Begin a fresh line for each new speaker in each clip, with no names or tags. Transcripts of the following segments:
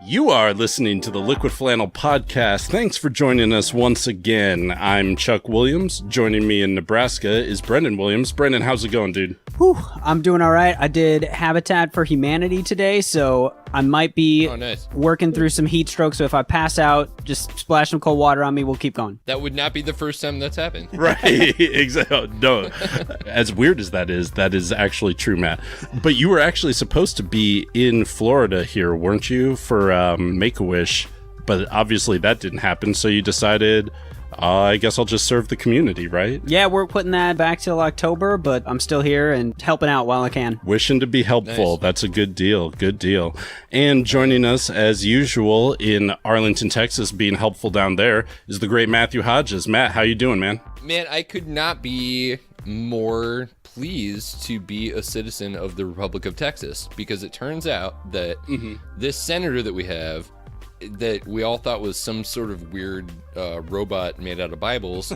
You are listening to the Liquid Flannel Podcast. Thanks for joining us once again. I'm Chuck Williams. Joining me in Nebraska is Brendan Williams. Brendan, how's it going, dude?
Whew, I'm doing all right. I did Habitat for Humanity today, so I might be working through some heat stroke. So if I pass out, just splash some cold water on me. We'll keep going.
That would not be the first time that's happened.
Right, exactly. No, as weird as that is actually true, Matt. But you were actually supposed to be in Florida here, weren't you, for Make-A-Wish? But obviously that didn't happen, so you decided... I guess I'll just serve the community, right?
Yeah, we're putting that back till October, but I'm still here and helping out while I can.
Wishing to be helpful. Nice. That's a good deal. Good deal. And joining us, as usual, in Arlington, Texas, being helpful down there, is the great Matthew Hodges. Matt, how you doing, man?
Man, I could not be more pleased to be a citizen of the Republic of Texas, because it turns out that this senator that we have, that we all thought was some sort of weird robot made out of Bibles.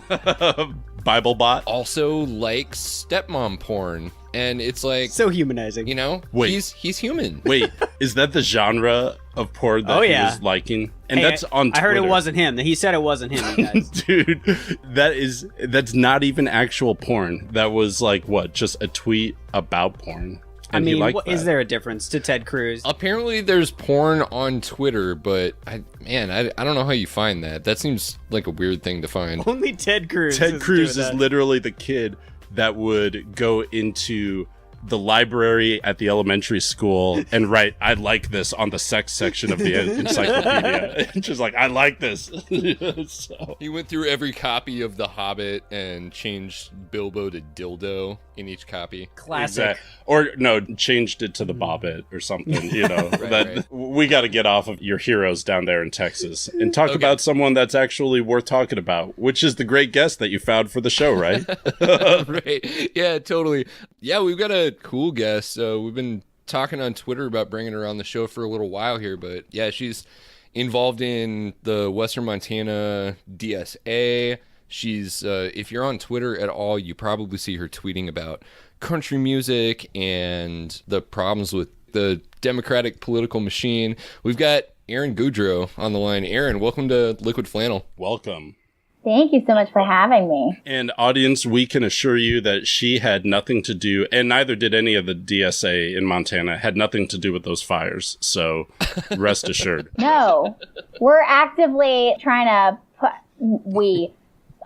Bible bot.
Also likes stepmom porn. And it's like...
so humanizing.
You know?
Wait.
He's human.
Wait, is that the genre of porn that he was liking? And that's on Twitter.
I heard it wasn't him. He said it wasn't him, you guys.
Dude, that's not even actual porn. That was like, what, just a tweet about porn. And
I mean, is there a difference to Ted Cruz?
Apparently there's porn on Twitter, but I don't know how you find that. That seems like a weird thing to find.
Only Ted Cruz.
Ted Cruz is literally the kid that would go into the library at the elementary school and write, "I like this" on the sex section of the encyclopedia. Just like, I like this. So.
He went through every copy of The Hobbit and changed Bilbo to dildo in each copy.
Classic.
Exactly. Or no, changed it to the Bobbit or something, you know.
Right.
We got to get off of your heroes down there in Texas and talk about someone that's actually worth talking about, which is the great guest that you found for the show, right?
Right. Yeah, totally. Yeah, we've got a cool guest. We've been talking on Twitter about bringing her on the show for a little while here, but yeah, she's involved in the Western Montana DSA. She's, if you're on Twitter at all, you probably see her tweeting about country music and the problems with the Democratic political machine. We've got Erin Goudreau on the line. Erin, welcome to Liquid Flannel.
Welcome.
Thank you so much for having me.
And audience, we can assure you that she had nothing to do, and neither did any of the DSA in Montana, had nothing to do with those fires. So rest assured.
No, we're actively trying to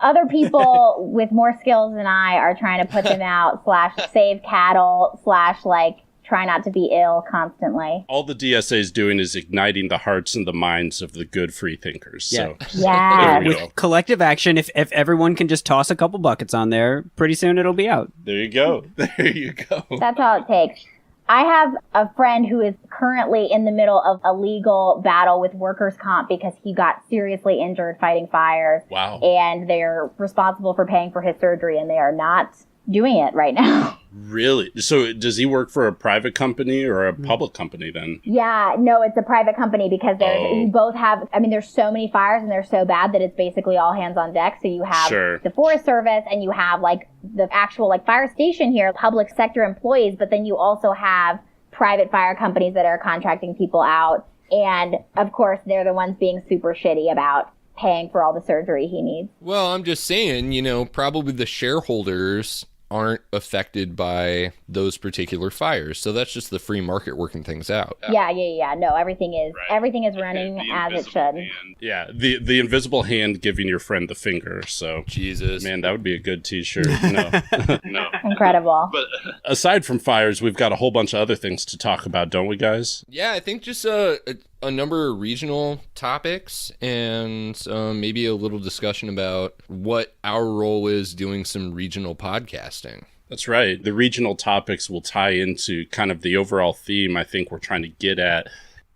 other people with more skills than I are trying to put them out, / save cattle, / try not to be ill constantly.
All the DSA is doing is igniting the hearts and the minds of the good free thinkers.
Yeah.
So,
yeah.
With collective action, if everyone can just toss a couple buckets on there, pretty soon it'll be out.
There you go. There you go.
That's all it takes. I have a friend who is currently in the middle of a legal battle with workers' comp because he got seriously injured fighting fires.
Wow.
And they're responsible for paying for his surgery, and they are not doing it right now.
Really? So does he work for a private company or a public company then?
Yeah, no, it's a private company because you both have, there's so many fires and they're so bad that it's basically all hands on deck. So you have the Forest Service and you have the actual fire station here, public sector employees, but then you also have private fire companies that are contracting people out. And of course, they're the ones being super shitty about paying for all the surgery he needs.
Well, I'm just saying, probably the shareholders aren't affected by those particular fires. So that's just the free market working things out.
Yeah. No, everything is running as it should.
Hand. Yeah, the invisible hand giving your friend the finger. So
Jesus. Man,
that would be a good t-shirt. No. No.
Incredible.
But aside from fires, we've got a whole bunch of other things to talk about, don't we, guys?
Yeah, I think just a number of regional topics and maybe a little discussion about what our role is doing some regional podcasting.
That's right. The regional topics will tie into kind of the overall theme I think we're trying to get at.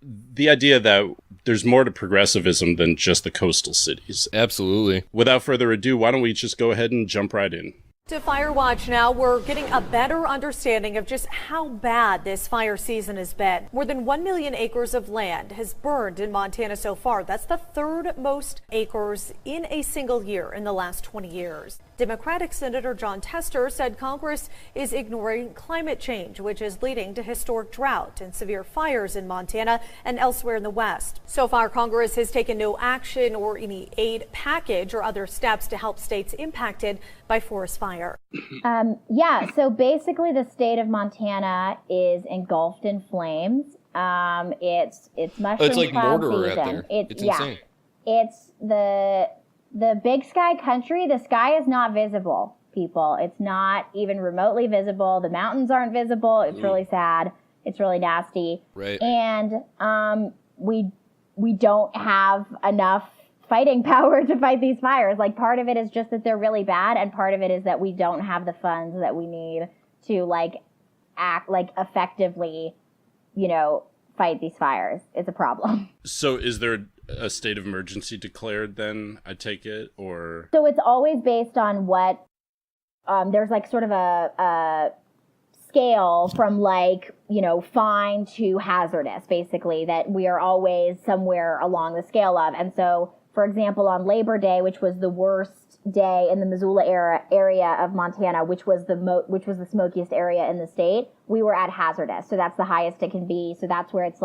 The idea that there's more to progressivism than just the coastal cities.
Absolutely.
Without further ado, why don't we just go ahead and jump right in?
To Fire Watch now, we're getting a better understanding of just how bad this fire season has been. More than 1 million acres of land has burned in Montana so far. That's the third most acres in a single year in the last 20 years. Democratic Senator John Tester said Congress is ignoring climate change, which is leading to historic drought and severe fires in Montana and elsewhere in the West. So far, Congress has taken no action or any aid package or other steps to help states impacted by forest fire.
So basically the state of Montana is engulfed in flames. It's mushroom
it's like
cloud
Mordor
season.
out there. It's insane.
It's the big sky country. The sky is not visible, people. It's not even remotely visible. The mountains aren't visible. It's really sad. It's really nasty.
Right.
And we don't have enough fighting power to fight these fires. Like, part of it is just that they're really bad, and part of it is that we don't have the funds that we need to act effectively, fight these fires. It's a problem.
So is there a state of emergency declared then, I take it, or?
So it's always based on what, there's sort of a scale from fine to hazardous, basically, that we are always somewhere along the scale of. And so, for example, on Labor Day, which was the worst day in the Missoula area of Montana, which was the smokiest area in the state, we were at hazardous. So that's the highest it can be. So that's where it's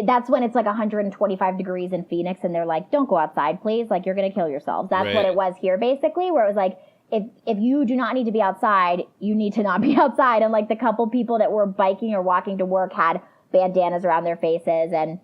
that's when it's 125 degrees in Phoenix, and they're like, don't go outside, please. You're going to kill yourselves. That's what it was here, basically, where it was if you do not need to be outside, you need to not be outside. And the couple people that were biking or walking to work had bandanas around their faces. And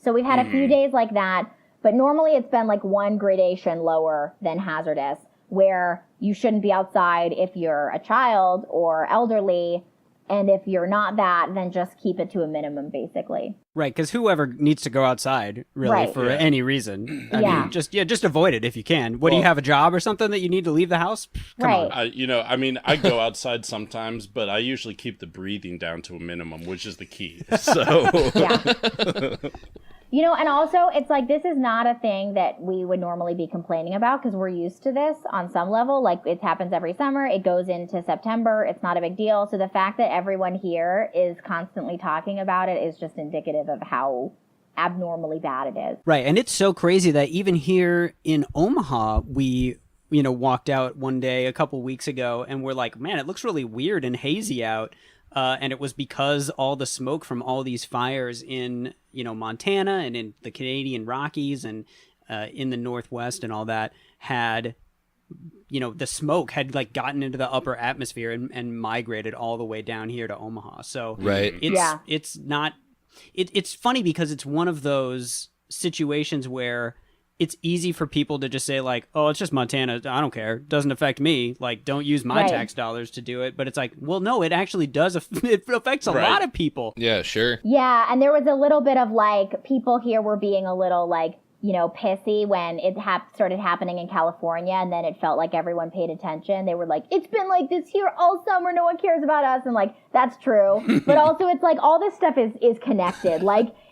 so we've had a few days like that. But normally it's been one gradation lower than hazardous, where you shouldn't be outside if you're a child or elderly. And if you're not that, then just keep it to a minimum, basically.
Right, because whoever needs to go outside, really, for any reason, I mean, just avoid it if you can. Do you have a job or something that you need to leave the house? Come on.
I go outside sometimes, but I usually keep the breathing down to a minimum, which is the key. So,
and also it's this is not a thing that we would normally be complaining about, because we're used to this on some level. It happens every summer. It goes into September. It's not a big deal. So the fact that everyone here is constantly talking about it is just indicative of how abnormally bad it is.
Right. And it's so crazy that even here in Omaha, we walked out one day a couple weeks ago and we're like, man, it looks really weird and hazy out. And it was because all the smoke from all these fires in, Montana and in the Canadian Rockies and in the Northwest and all that had, the smoke had gotten into the upper atmosphere and migrated all the way down here to Omaha. So it's funny because it's one of those situations where it's easy for people to just say oh, it's just Montana. I don't care. It doesn't affect me. Don't use my tax dollars to do it. But it's well, no, it actually does. It affects a lot of people.
Yeah, sure.
Yeah. And there was a little bit of people here were being a little pissy when it started happening in California. And then it felt like everyone paid attention. They were it's been like this here all summer. No one cares about us. And that's true. But also it's all this stuff is connected.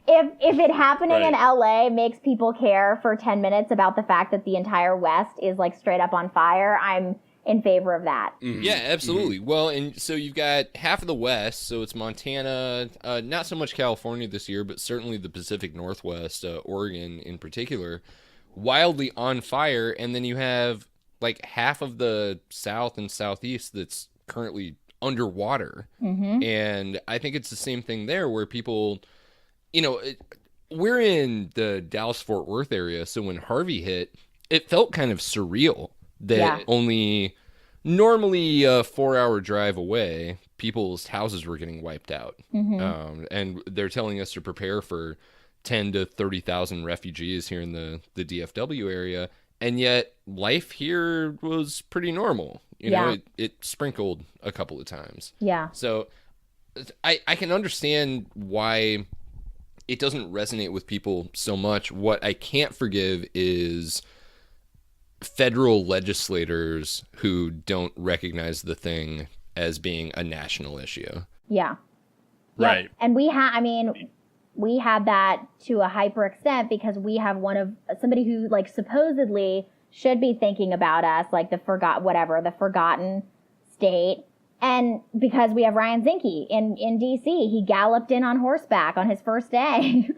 If it happening in LA makes people care for 10 minutes about the fact that the entire West is straight up on fire, I'm in favor of that.
Mm-hmm. Yeah, absolutely. Mm-hmm. Well, and so you've got half of the West, so it's Montana, not so much California this year, but certainly the Pacific Northwest, Oregon in particular, wildly on fire. And then you have half of the South and Southeast that's currently underwater. Mm-hmm. And I think it's the same thing there where people... we're in the Dallas-Fort Worth area, so when Harvey hit, it felt kind of surreal that only normally a 4-hour drive away, people's houses were getting wiped out. Mm-hmm. And they're telling us to prepare for 10 to 30,000 refugees here in the DFW area, and yet life here was pretty normal. It sprinkled a couple of times. Yeah. So I can understand why it doesn't resonate with people so much. What I can't forgive is federal legislators who don't recognize the thing as being a national issue.
Yeah.
Right.
And we had that to a hyper extent because we have somebody who supposedly should be thinking about us, the forgotten state. And because we have Ryan Zinke in DC, he galloped in on horseback on his first day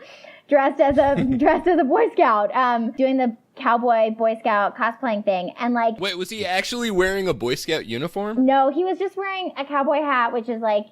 dressed as a Boy Scout, doing the cowboy Boy Scout cosplaying thing. And like,
wait, was he actually wearing a Boy Scout uniform?
No, he was just wearing a cowboy hat, which is like,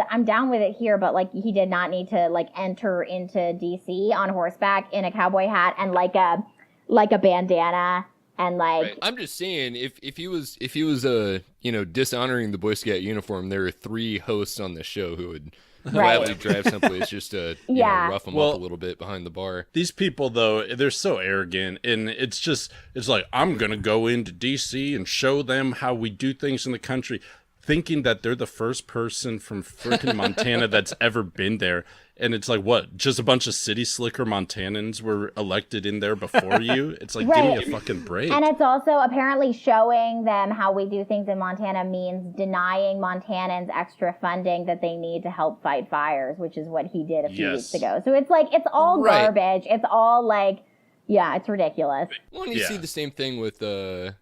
I'm down with it here, but like he did not need to like enter into DC on horseback in a cowboy hat and like a bandana. And like,
right. I'm just saying, if he was dishonoring the Boy Scout uniform, there are 3 hosts on the show who would gladly drive someplace just to rough them up a little bit behind the bar.
These people, though, they're so arrogant, and it's like, I'm gonna go into DC and show them how we do things in the country, thinking that they're the first person from freaking Montana that's ever been there. And it's like, what? Just a bunch of city slicker Montanans were elected in there before you? It's like, give me a fucking break.
And it's also apparently showing them how we do things in Montana means denying Montanans extra funding that they need to help fight fires, which is what he did a few weeks ago. So it's like, it's all garbage. It's all like, it's ridiculous.
Well, and you see the same thing with, the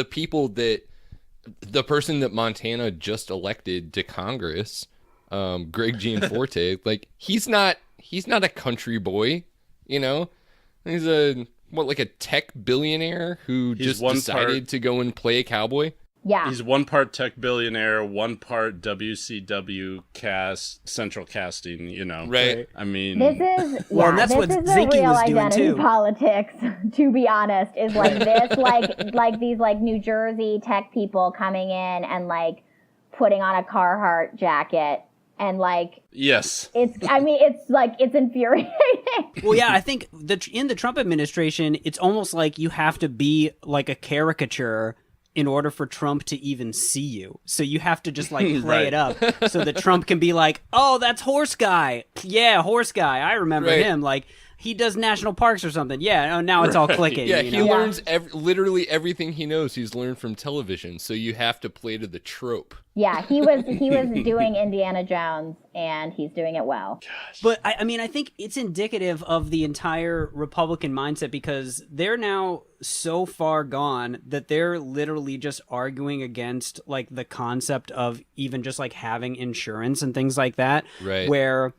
people that, the person that Montana just elected to Congress, Greg Gianforte, like he's not a country boy, he's a tech billionaire who just decided to go and play a cowboy.
Yeah,
he's one part tech billionaire, one part WCW central casting,
right?
I mean,
this is
that's what Zinke was doing too.
Politics, to be honest, is like this, like these like New Jersey tech people coming in and like putting on a Carhartt jacket. And like,
yes,
it's infuriating.
Well, yeah, I think in the Trump administration, it's almost like you have to be like a caricature in order for Trump to even see you. So you have to just like play it up so that Trump can be like, oh, that's Horse Guy. Yeah, Horse Guy. I remember him. Like, he does national parks or something. Yeah, now it's all clicking.
Yeah, he learns literally everything he knows. He's learned from television, so you have to play to the trope.
Yeah, he was doing Indiana Jones, and he's doing it well.
Gosh. But I mean, I think it's indicative of the entire Republican mindset because they're now so far gone that they're literally just arguing against like the concept of even just like having insurance and things like that.
Right.
Where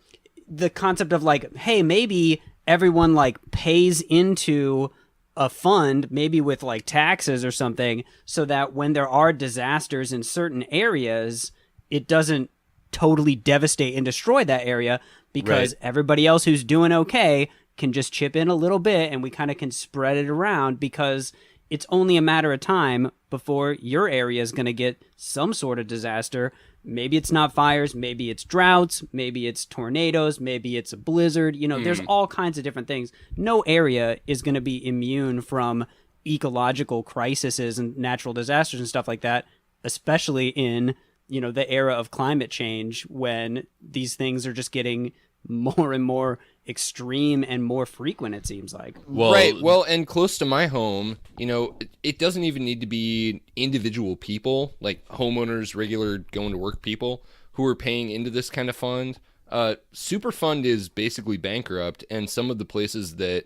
the concept of like, hey, maybe everyone like pays into a fund, maybe with like taxes or something, so that when there are disasters in certain areas, it doesn't totally devastate and destroy that area because everybody else who's doing okay can just chip in a little bit and we kind of can spread it around because it's only a matter of time before your area is going to get some sort of disaster. Maybe it's not fires, maybe it's droughts, maybe it's tornadoes, maybe it's a blizzard. There's all kinds of different things. No area is going to be immune from ecological crises and natural disasters and stuff like that, especially in, the era of climate change when these things are just getting more and more extreme and more frequent, it seems like.
Well, and close to my home, it doesn't even need to be individual people, like homeowners, regular going to work people who are paying into this kind of fund. Superfund is basically bankrupt, and some of the places that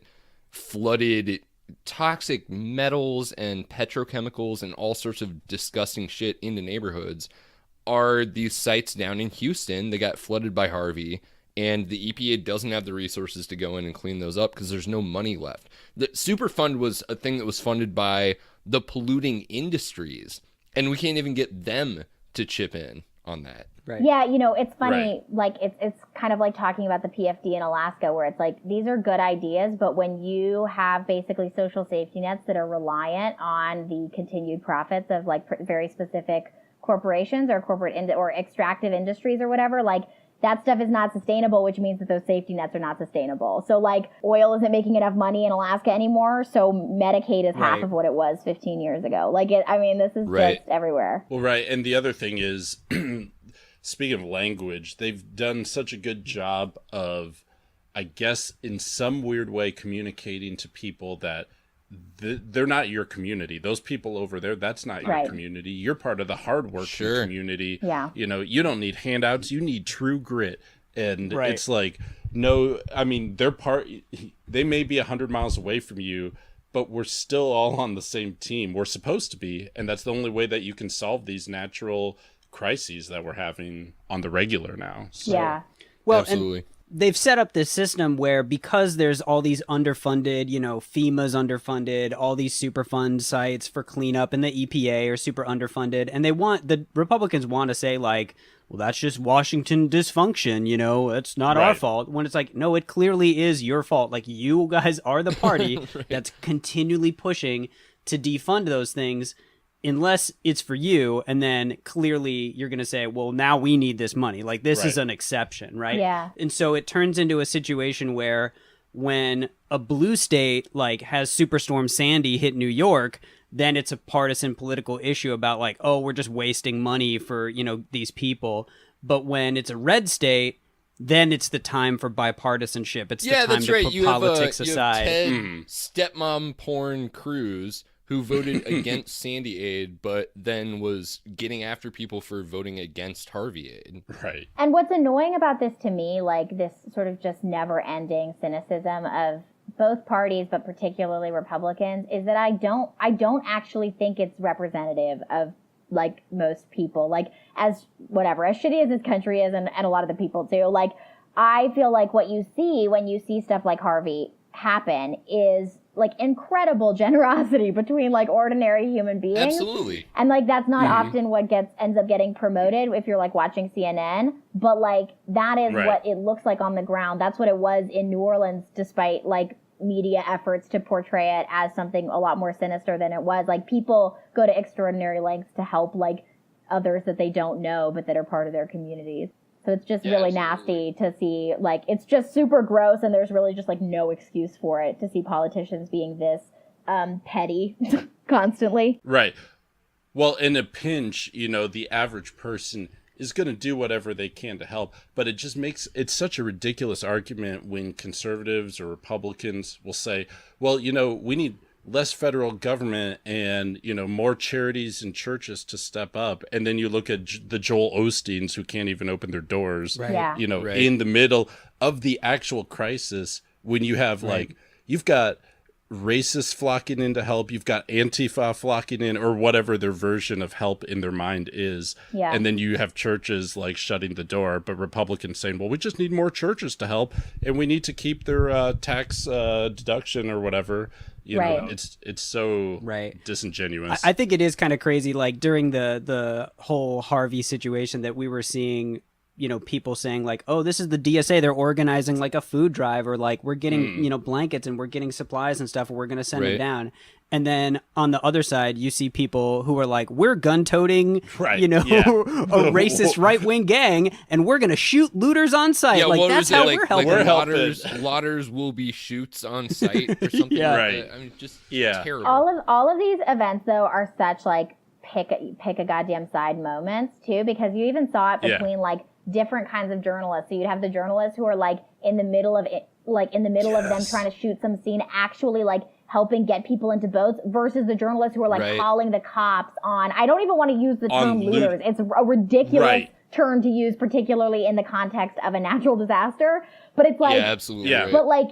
flooded toxic metals and petrochemicals and all sorts of disgusting shit into neighborhoods are these sites down in Houston that got flooded by Harvey. And the EPA doesn't have the resources to go in and clean those up because there's no money left. The Superfund was a thing that was funded by the polluting industries, and we can't even get them to chip in on that.
Right.
Yeah, it's funny. Like it's kind of like talking about the PFD in Alaska, where it's like these are good ideas, but when you have basically social safety nets that are reliant on the continued profits of like very specific corporations or corporate or extractive industries or whatever, like. That stuff is not sustainable, which means that those safety nets are not sustainable. So, like, oil isn't making enough money in Alaska anymore, so Medicaid is half of what it was 15 years ago. Like, this is just everywhere.
Well, right, and the other thing is, speaking of language, they've done such a good job of, I guess, in some weird way communicating to people that they're not your community. Those people over there, that's not your community. You're part of the hardworking community.
Yeah.
You don't need handouts. You need true grit. And it's like, no, I mean, they may be 100 miles away from you, but we're still all on the same team. We're supposed to be. And that's the only way that you can solve these natural crises that we're having on the regular now. So.
Yeah.
Well,
absolutely.
they've set up this system where, because there's all these underfunded, FEMA's underfunded, all these Superfund sites for cleanup, and the EPA are super underfunded, and the Republicans want to say, like, well, that's just Washington dysfunction, it's not our fault. When it's like, no, it clearly is your fault. Like, you guys are the party that's continually pushing to defund those things, unless it's for you. And then clearly you're going to say, well, now we need this money. Like, this is an exception, right?
Yeah.
And so it turns into a situation where when a blue state, like, has Superstorm Sandy hit New York, then it's a partisan political issue about, like, oh, we're just wasting money for, these people. But when it's a red state, then it's the time for bipartisanship. It's the time to put politics aside.
Ted stepmom porn Cruz, who voted against Sandy Aid, but then was getting after people for voting against Harvey Aid.
Right.
And what's annoying about this to me, like this sort of just never-ending cynicism of both parties, but particularly Republicans, is that I don't actually think it's representative of, like, most people. Like, as shitty as this country is, and a lot of the people too, like, I feel like what you see when you see stuff like Harvey happen is, like, incredible generosity between, like, ordinary human beings.
Absolutely.
And, like, that's not often what ends up getting promoted if you're, like, watching CNN. But, like, that is what it looks like on the ground. That's what it was in New Orleans, despite, like, media efforts to portray it as something a lot more sinister than it was. Like, people go to extraordinary lengths to help, like, others that they don't know but that are part of their communities. So it's just really nasty to see, like, it's just super gross, and there's really just, like, no excuse for it to see politicians being this petty constantly.
Right. Well, in a pinch, the average person is going to do whatever they can to help, but it just makes it's such a ridiculous argument when conservatives or Republicans will say, well, we need less federal government and, more charities and churches to step up. And then you look at the Joel Osteens, who can't even open their doors, in the middle of the actual crisis, when you have like, you've got racists flocking in to help, you've got Antifa flocking in, or whatever their version of help in their mind is. Yeah. And then you have churches like shutting the door, but Republicans saying, well, we just need more churches to help, and we need to keep their tax deduction or whatever. You know, it's so disingenuous.
I think it is kind of crazy. Like, during the whole Harvey situation, that we were seeing, people saying, like, oh, this is the DSA, they're organizing, like, a food drive, or, like, we're getting, blankets, and we're getting supplies and stuff, and we're going to send it down. And then on the other side, you see people who are like, we're gun-toting, a racist right-wing gang, and we're going to shoot looters on site.
Yeah,
like, that's how we're helping.
Lotters will be shoots on site or something like that. I mean, just terrible.
All of these events, though, are such, like, pick a goddamn side moments, too, because you even saw it between, like, different kinds of journalists. So you'd have the journalists who are, like, in the middle of it, like, in the middle of them trying to shoot some scene, actually, like, helping get people into boats, versus the journalists who are, like, calling the cops on, I don't even want to use the term looters. It's a ridiculous term to use, particularly in the context of a natural disaster. But it's like, but, like,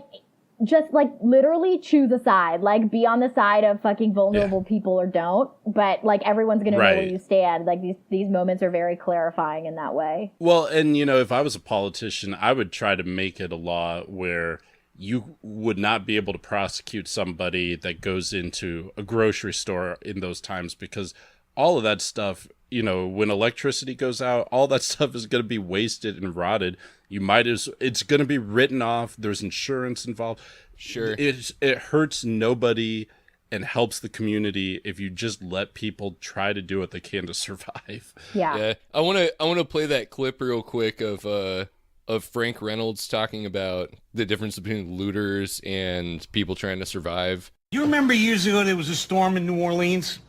just, like, literally choose a side. Like, be on the side of fucking vulnerable people, or don't. But, like, everyone's going to know where you stand. Like, these moments are very clarifying in that way.
Well, and, if I was a politician, I would try to make it a law where you would not be able to prosecute somebody that goes into a grocery store in those times, because all of that stuff, when electricity goes out, all that stuff is going to be wasted and rotted. It's going to be written off. There's insurance involved. Sure. It hurts nobody and helps the community if you just let people try to do what they can to survive.
Yeah. I want to play that clip real quick of Frank Reynolds talking about the difference between looters and people trying to survive.
You remember years ago there was a storm in New Orleans?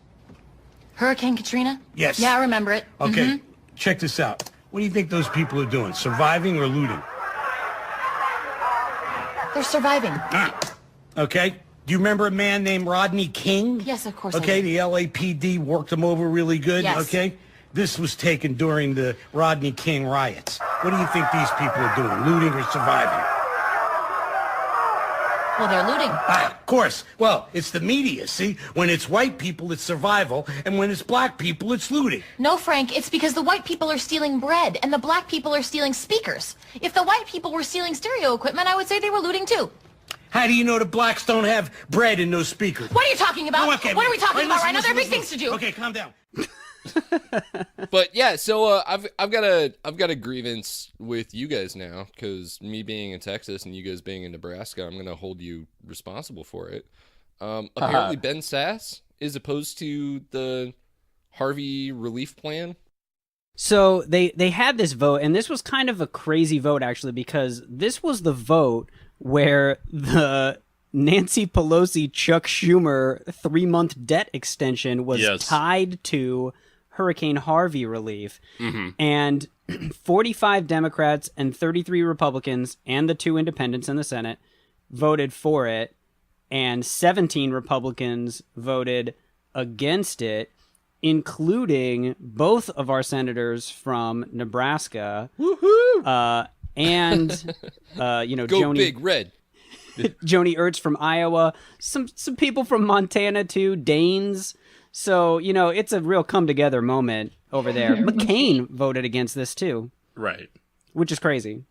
Hurricane Katrina?
Yes.
Yeah, I remember it.
Okay, check this out. What do you think those people are doing? Surviving or looting?
They're surviving.
Okay. Do you remember a man named Rodney King?
Yes, of course.
Okay, the LAPD worked him over really good.
Yes.
Okay. This was taken during the Rodney King riots. What do you think these people are doing? Looting or surviving?
people, they're looting.
Ah, of course. Well, it's the media, see? When it's white people, it's survival, and when it's black people, it's looting.
No, Frank, it's because the white people are stealing bread, and the black people are stealing speakers. If the white people were stealing stereo equipment, I would say they were looting too.
How do you know the blacks don't have bread and no speakers?
What are you talking about?
Oh, okay,
what are we talking about right now? There are big
listen.
things to do.
Okay, calm down.
But yeah, so I've got a grievance with you guys now, because me being in Texas and you guys being in Nebraska, I'm gonna hold you responsible for it. Apparently, Ben Sass is opposed to the Harvey relief plan.
So they had this vote, and this was kind of a crazy vote actually, because this was the vote where the Nancy Pelosi, Chuck Schumer 3-month debt extension was tied to Hurricane Harvey relief. And 45 Democrats and 33 Republicans and the 2 independents in the Senate voted for it, and 17 Republicans voted against it, including both of our senators from Nebraska. Woohoo! And
Go
Joni,
Big Red.
Joni Ertz from Iowa, some people from Montana too, Danes. So, it's a real come together moment over there. McCain voted against this too.
Right.
Which is crazy.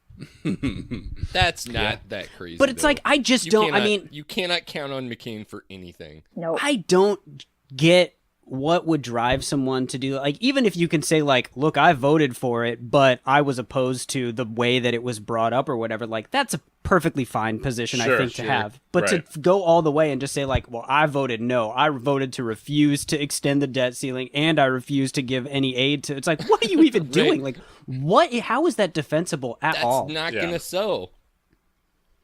That's not that crazy.
But it's
though.
like, I just don't,
you cannot count on McCain for anything.
No.
I don't get what would drive someone to do, like, even if you can say, like, look, I voted for it, but I was opposed to the way that it was brought up or whatever, like, that's a perfectly fine position, I think, to have. But to go all the way and just say, like, well, I voted no. I voted to refuse to extend the debt ceiling, and I refuse to give any aid to... It's like, what are you even doing? Like, what? How is that defensible at all?
That's not going to sew.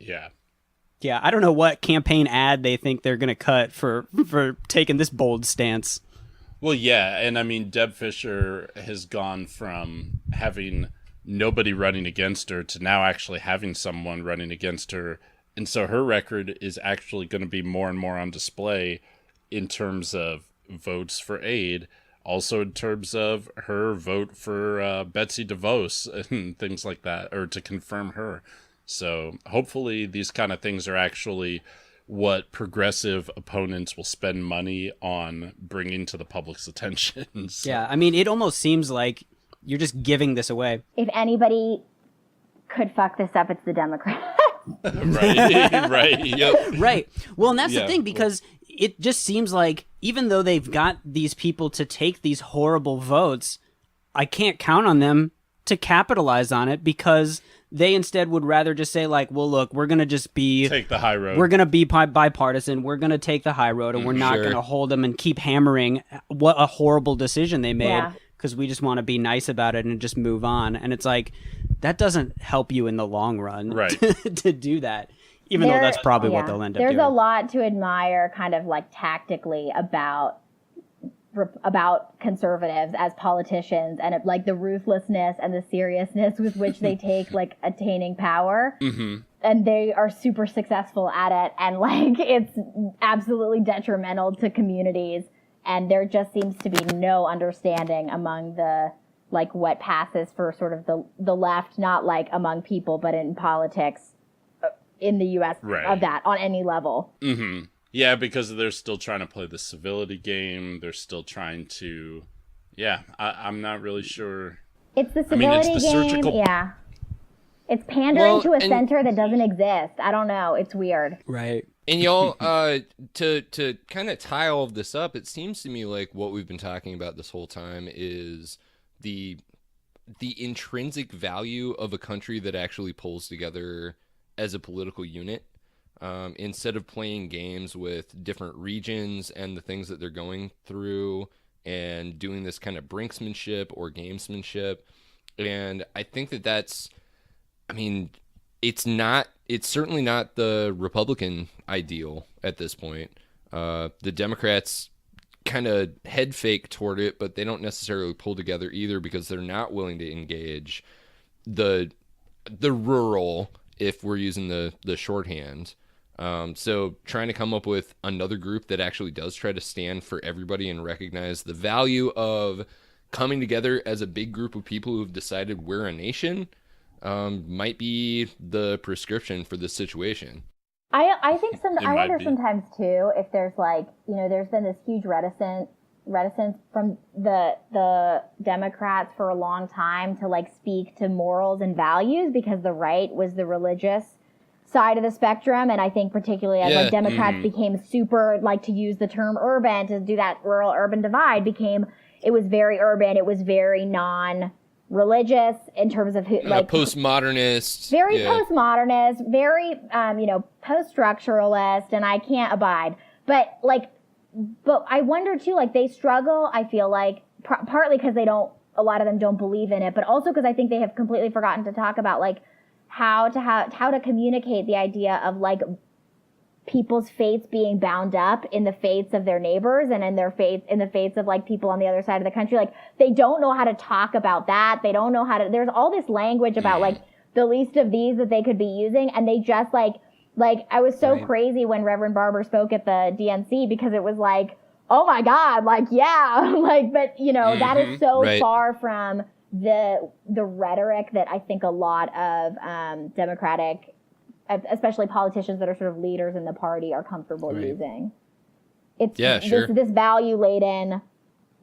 Yeah.
Yeah, I don't know what campaign ad they think they're going to cut for taking this bold stance.
Well, yeah, and I mean, Deb Fischer has gone from having nobody running against her to now actually having someone running against her. And so her record is actually going to be more and more on display in terms of votes for aid, also in terms of her vote for Betsy DeVos and things like that, or to confirm her. So hopefully these kind of things are actually what progressive opponents will spend money on bringing to the public's attention. So.
Yeah, I mean, it almost seems like you're just giving this away.
If anybody could fuck this up, it's the Democrats.
Right. Yep.
Right. Well, and that's the thing, because it just seems like even though they've got these people to take these horrible votes, I can't count on them to capitalize on it, because they instead would rather just say, like, well, look, we're going to just
take the high road.
We're going to be bipartisan. We're going to take the high road, and we're not going to hold them and keep hammering what a horrible decision they made, because we just want to be nice about it and just move on. And it's like, that doesn't help you in the long run to do that, even though that's probably what they'll end up doing.
There's a lot to admire kind of like tactically about conservatives as politicians, and like the ruthlessness and the seriousness with which they take like attaining power. And they are super successful at it, and like it's absolutely detrimental to communities, and there just seems to be no understanding among the like what passes for sort of the left, not like among people but in politics in the US of that on any level.
Yeah, because they're still trying to play the civility game. They're still trying to... Yeah, I'm not really sure.
It's the civility game,
surgical...
yeah. It's pandering to a center that doesn't exist. I don't know. It's weird.
Right.
And y'all, to kind of tie all of this up, it seems to me like what we've been talking about this whole time is the intrinsic value of a country that actually pulls together as a political unit. Instead of playing games with different regions and the things that they're going through and doing this kind of brinksmanship or gamesmanship. And I think that's, I mean, it's certainly not the Republican ideal at this point. The Democrats kind of head fake toward it, but they don't necessarily pull together either, because they're not willing to engage the rural, if we're using the shorthand. So trying to come up with another group that actually does try to stand for everybody and recognize the value of coming together as a big group of people who've decided we're a nation might be the prescription for this situation.
I think I wonder sometimes too if there's like, there's been this huge reticence from the Democrats for a long time to like speak to morals and values, because the right was the religious side of the spectrum. And I think particularly as like Democrats became super, like, to use the term urban, to do that rural urban divide, it was very urban. It was very non-religious in terms of like
postmodernist,
very postmodernist, very, post-structuralist, and I can't abide. But I wonder too, like, they struggle, I feel like, partly because a lot of them don't believe in it, but also because I think they have completely forgotten to talk about like how to communicate the idea of like people's fates being bound up in the fates of their neighbors and in the fates of like people on the other side of the country. Like, they don't know how to talk about that. They don't know there's all this language about like the least of these that they could be using. And they just like I was so crazy when Reverend Barber spoke at the DNC, because it was like, oh my God, like, yeah, like, but that is so far from the rhetoric that I think a lot of Democratic, especially politicians that are sort of leaders in the party, are comfortable using. It's this value-laden,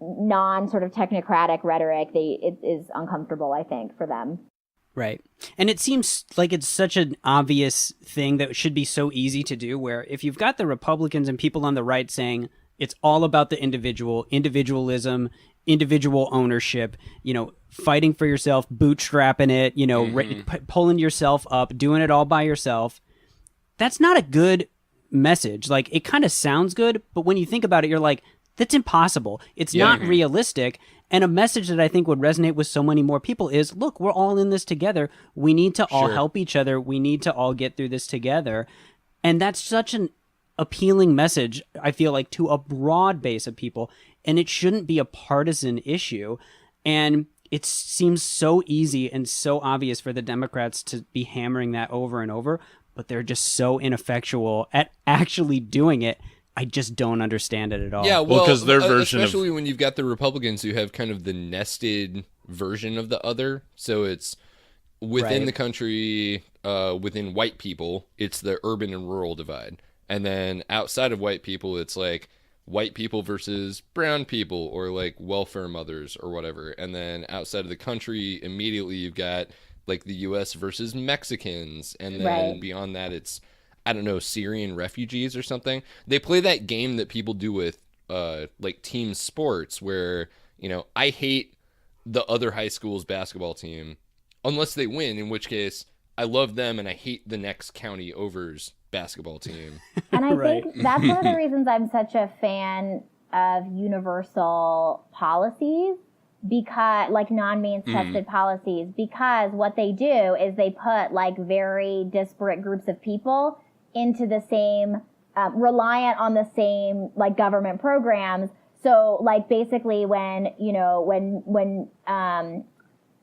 non-sort of technocratic rhetoric. It is uncomfortable, I think, for them.
Right. And it seems like it's such an obvious thing that should be so easy to do, where if you've got the Republicans and people on the right saying it's all about the individualism, individual ownership, fighting for yourself, bootstrapping it, pulling yourself up, doing it all by yourself. That's not a good message. Like, it kind of sounds good, but when you think about it, you're like, that's impossible. It's not realistic. And a message that I think would resonate with so many more people is, look, we're all in this together. We need to all help each other. We need to all get through this together. And that's such an appealing message, I feel like, to a broad base of people. And it shouldn't be a partisan issue. And it seems so easy and so obvious for the Democrats to be hammering that over and over, but they're just so ineffectual at actually doing it. I just don't understand it at all.
Yeah, well,
because their version
especially when you've got the Republicans who have kind of the nested version of the other. So it's within the country, within white people, it's the urban and rural divide. And then outside of white people, it's like white people versus brown people, or like welfare mothers or whatever. And then outside of the country, immediately you've got like the U.S. versus Mexicans. And then beyond that, it's, I don't know, Syrian refugees or something. They play that game that people do with like team sports where, I hate the other high school's basketball team unless they win, in which case I love them and I hate the next county over's basketball team.
And I think that's one of the reasons I'm such a fan of universal policies, because like non-means tested policies, because what they do is they put like very disparate groups of people into the same, reliant on the same like government programs. So like basically when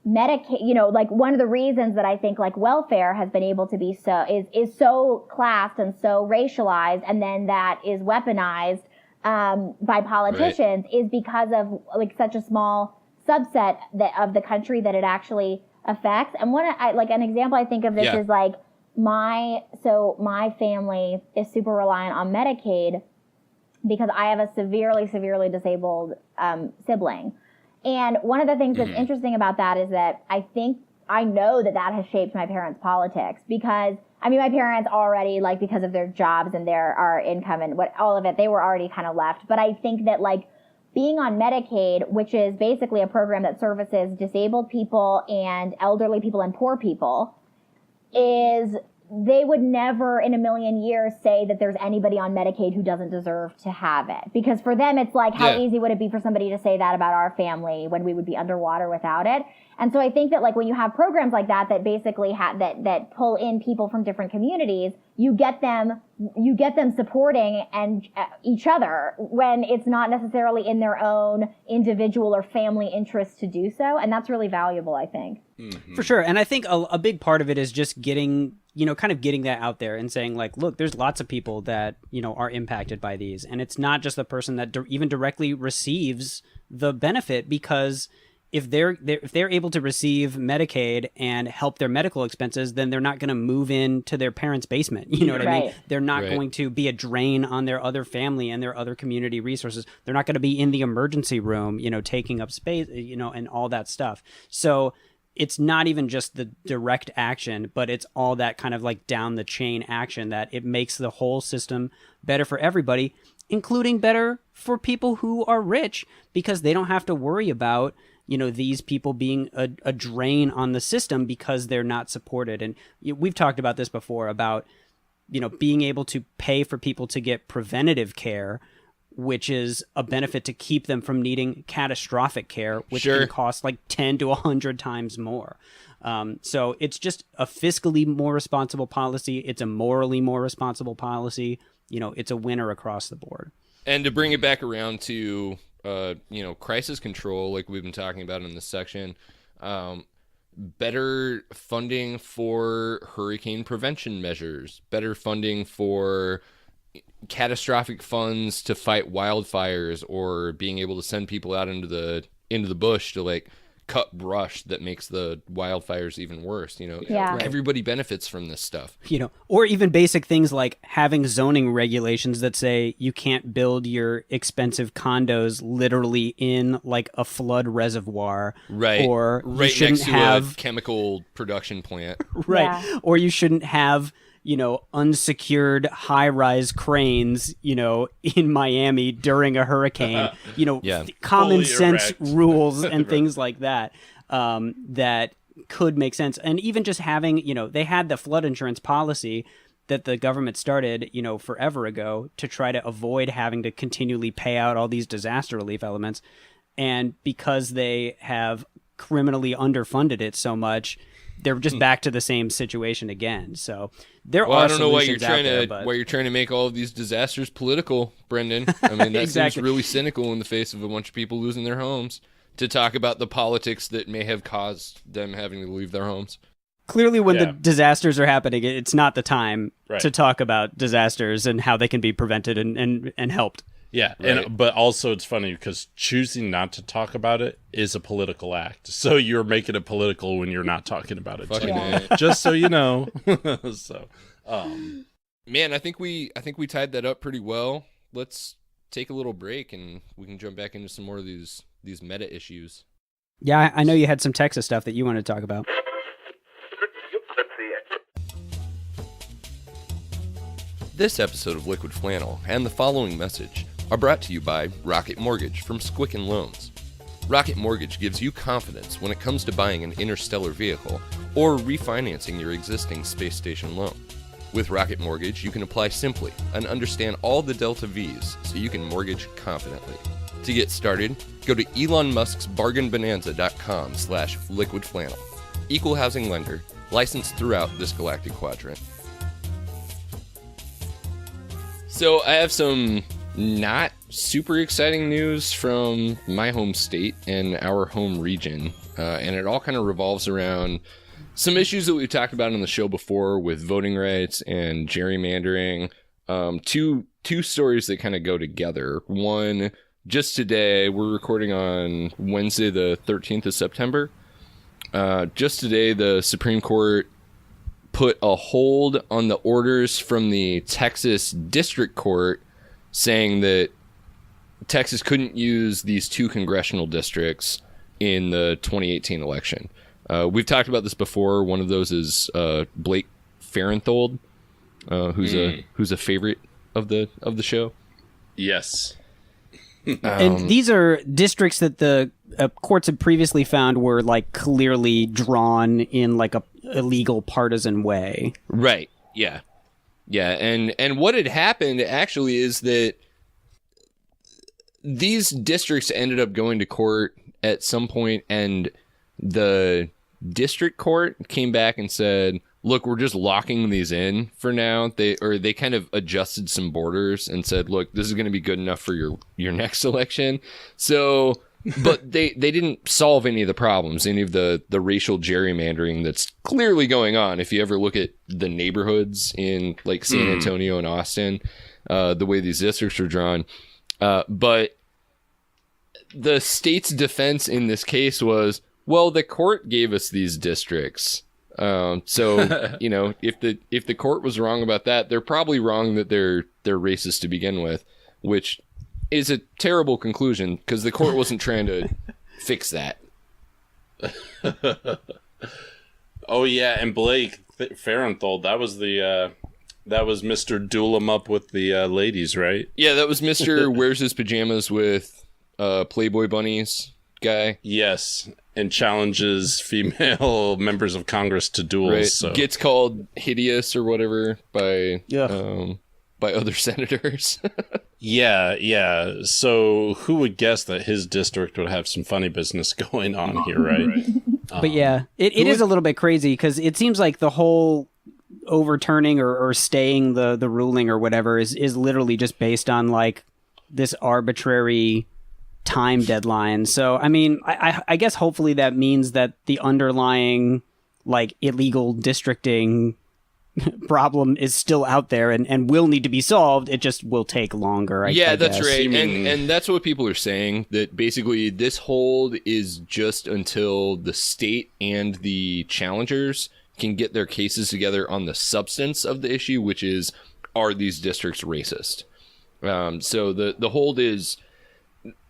Medicaid, like one of the reasons that I think like welfare has been able to be is so classed and so racialized, and then that is weaponized by politicians, is because of like such a small subset of the country that it actually affects. And an example I think of this is like my family is super reliant on Medicaid because I have a severely disabled sibling. And one of the things that's interesting about that is that I know that has shaped my parents' politics, because my parents already, like, because of their jobs and our income and all of it, they were already kind of left. But I think that like being on Medicaid, which is basically a program that services disabled people and elderly people and poor people, they would never in a million years say that there's anybody on Medicaid who doesn't deserve to have it. Because for them, it's like, how easy would it be for somebody to say that about our family when we would be underwater without it? And so I think that like when you have programs like that basically that pull in people from different communities, you get them supporting and each other when it's not necessarily in their own individual or family interest to do so. And that's really valuable, I think.
For sure. And I think a big part of it is just getting that out there and saying like, look, there's lots of people that, are impacted by these. And it's not just the person that even directly receives the benefit, because if they're able to receive Medicaid and help their medical expenses, then they're not going to move into their parents' basement. You know what I mean? They're not going to be a drain on their other family and their other community resources. They're not going to be in the emergency room, taking up space, and all that stuff. So it's not even just the direct action, but it's all that kind of like down the chain action that it makes the whole system better for everybody, including better for people who are rich, because they don't have to worry about these people being a drain on the system because they're not supported. And we've talked about this before about, being able to pay for people to get preventative care, which is a benefit to keep them from needing catastrophic care, which can cost like 10 to 100 times more. So it's just a fiscally more responsible policy. It's a morally more responsible policy. It's a winner across the board.
And to bring it back around to crisis control, like we've been talking about in this section, better funding for hurricane prevention measures, better funding for catastrophic funds to fight wildfires, or being able to send people out into the bush to like cut brush that makes the wildfires even worse. Everybody benefits from this stuff.
Or even basic things like having zoning regulations that say you can't build your expensive condos literally in like a flood reservoir,
right?
Or
right
you shouldn't
next to
have
a chemical production plant,
right? Yeah. Or you shouldn't have unsecured high-rise cranes, in Miami during a hurricane, common
Fully
sense
erect.
rules and things like that, that could make sense. And even just having, they had the flood insurance policy that the government started, forever ago to try to avoid having to continually pay out all these disaster relief elements. And because they have criminally underfunded it so much, they're just back to the same situation again. So there are.
I don't know why you're
trying
to make all of these disasters political, Brendan. I mean, that
Exactly.
seems really cynical in the face of a bunch of people losing their homes, to talk about the politics that may have caused them having to leave their homes.
Clearly, when the disasters are happening, it's not the time
Right.
to talk about disasters and how they can be prevented and helped.
Yeah,
Right.
but also it's funny because choosing not to talk about it is a political act. So you're making it political when you're not talking about it.
Fucking
too.
A.
Just so you know. So,
Man, I think we tied that up pretty well. Let's take a little break and we can jump back into some more of these meta issues.
Yeah, I know you had some Texas stuff that you wanted to talk about.
This episode of Liquid Flannel and the following message are brought to you by Rocket Mortgage from Quicken Loans. Rocket Mortgage gives you confidence when it comes to buying an interstellar vehicle or refinancing your existing space station loan. With Rocket Mortgage, you can apply simply and understand all the Delta V's so you can mortgage confidently. To get started, go to Elon Musk's bargainbonanza.com/liquidflannel. Equal housing lender, licensed throughout this galactic quadrant. So I have some not super exciting news from my home state and our home region, and it all kind of revolves around some issues that we've talked about on the show before with voting rights and gerrymandering. Two stories that kind of go together. One, just today, we're recording on Wednesday the 13th of September. Just today, the Supreme Court put a hold on the orders from the Texas District Court saying that Texas couldn't use these two congressional districts in the 2018 election. We've talked about this before. One of those is Blake Farenthold, who's a favorite of the show.
yes.
And these are districts that the courts had previously found were like clearly drawn in like a illegal partisan way.
Right. Yeah. Yeah. And what had happened actually is that these districts ended up going to court at some point, and the district court came back and said, look, we're just locking these in for now. They kind of adjusted some borders and said, look, this is going to be good enough for your next election. So, but they didn't solve any of the problems, any of the racial gerrymandering that's clearly going on. If you ever look at the neighborhoods in like San Antonio and Austin, the way these districts are drawn. But the state's defense in this case was, well, the court gave us these districts. So, you know, if the court was wrong about that, they're probably wrong that they're racist to begin with, which is a terrible conclusion because the court wasn't trying to fix that.
Oh yeah, and Blake Farenthold, that was Mr. Duel 'em up with the ladies, right?
Yeah, that was Mr. Wears his pajamas with Playboy bunnies guy.
Yes, and challenges female members of Congress to duels.
Right.
So.
Gets called hideous or whatever by other senators.
Yeah. So who would guess that his district would have some funny business going on here, right?
But yeah, it is a little bit crazy because it seems like the whole overturning or staying the ruling or whatever is literally just based on like this arbitrary time deadline. So, I mean, I guess hopefully that means that the underlying like illegal districting problem is still out there and will need to be solved. It just will take longer. I
that's
guess.
right. And that's what people are saying, that basically this hold is just until the state and the challengers can get their cases together on the substance of the issue, which is, are these districts racist? So the hold is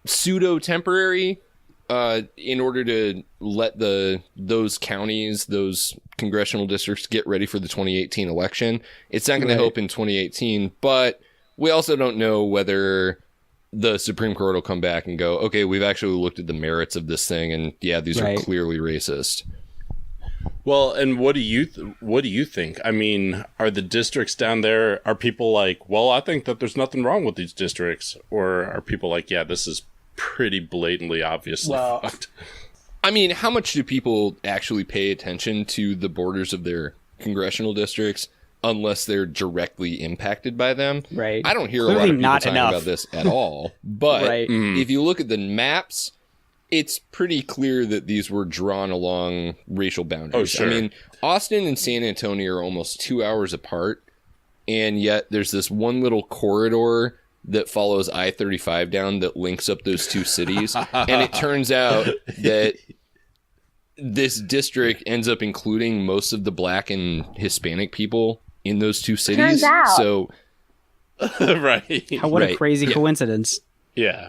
pseudo temporary in order to let those counties, those congressional districts get ready for the 2018 election. It's not going to help in 2018, but we also don't know whether the Supreme Court will come back and go, okay, we've actually looked at the merits of this thing, and yeah, these are clearly racist.
Well, and what do you think? I mean, are the districts down there, are people like, well, I think that there's nothing wrong with these districts? Or are people like, yeah, this is pretty blatantly obviously fucked?
I mean, how much do people actually pay attention to the borders of their congressional districts unless they're directly impacted by them?
Right.
I don't hear a lot of people talking about this at all. But if you look at the maps, it's pretty clear that these were drawn along racial boundaries.
Oh, sure.
I mean, Austin and San Antonio are almost 2 hours apart, and yet there's this one little corridor that follows I-35 down that links up those two cities. And it turns out that this district ends up including most of the Black and Hispanic people in those two cities.
Turns out.
So,
right.
What a crazy coincidence.
Yeah.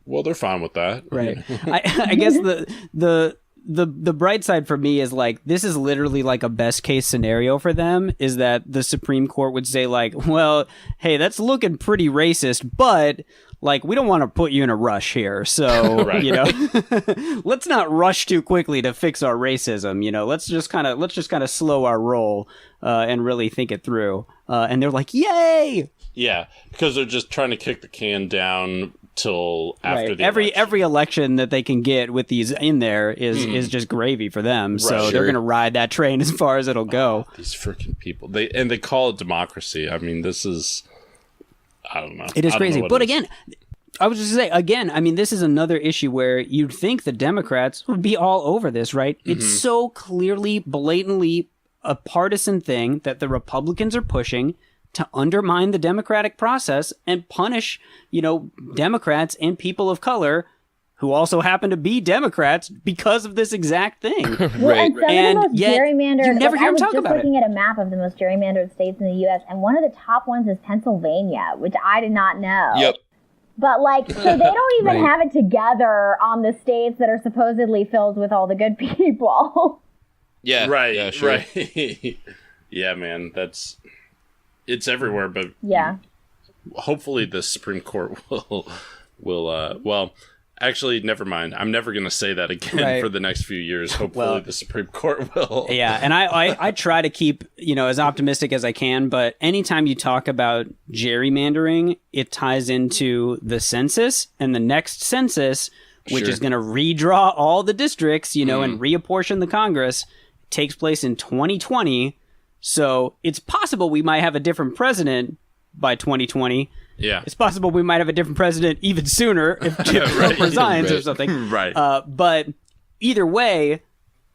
Well, they're fine with that.
Right. I guess the bright side for me is like, this is literally like a best case scenario for them, is that the Supreme Court would say like, well, hey, that's looking pretty racist, but like, we don't want to put you in a rush here. So, you know, let's not rush too quickly to fix our racism. You know, let's just kind of slow our roll and really think it through. And they're like, yay.
Yeah. Because they're just trying to kick the can down till after the
every election that they can get with these in there is just gravy for them. So they're going to ride that train as far as it'll go.
These freaking people. They call it democracy. I mean, this is, I don't know.
It is crazy. But again, I was just going to say, again, I mean, this is another issue where you'd think the Democrats would be all over this, right? It's so clearly, blatantly a partisan thing that the Republicans are pushing to undermine the democratic process and punish, you know, Democrats and people of color who also happen to be Democrats because of this exact thing.
Well, and some of the most gerrymandered,
you never hear them talk about it.
I was just looking at a map of the most gerrymandered states in the U.S., and one of the top ones is Pennsylvania, which I did not know.
Yep.
But, like, so they don't even have it together on the states that are supposedly filled with all the good people.
Yeah.
Right.
Yeah, sure.
Right. Yeah, man. It's everywhere, but hopefully the Supreme Court will well, actually, never mind. I'm never going to say that again for the next few years. Hopefully the Supreme Court will.
Yeah, and I try to keep, you know, as optimistic as I can, but anytime you talk about gerrymandering, it ties into the census, and the next census, which is going to redraw all the districts, you know, and reapportion the Congress, takes place in 2020. So it's possible we might have a different president by 2020.
Yeah.
It's possible we might have a different president even sooner if Trump resigns or something.
Right.
But either way,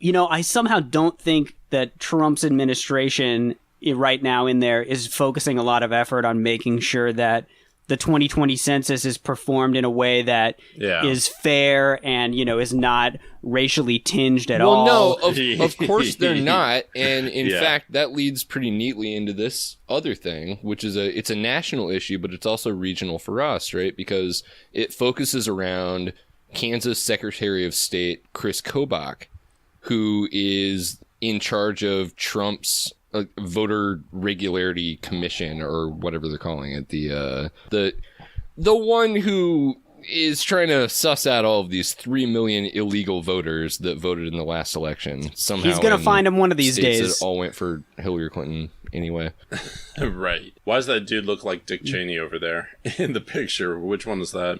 you know, I somehow don't think that Trump's administration right now in there is focusing a lot of effort on making sure that the 2020 census is performed in a way that is fair and, is not racially tinged at all.
Well, no, of course they're not. And in fact, that leads pretty neatly into this other thing, which is it's a national issue, but it's also regional for us, right? Because it focuses around Kansas Secretary of State Chris Kobach, who is in charge of Trump's voter regularity commission, or whatever they're calling it, the one who is trying to suss out all of these 3 million illegal voters that voted in the last election. Somehow
he's gonna find them one of these days.
That all went for Hillary Clinton anyway.
Right. Why does that dude look like Dick Cheney over there in the picture? Which one is that?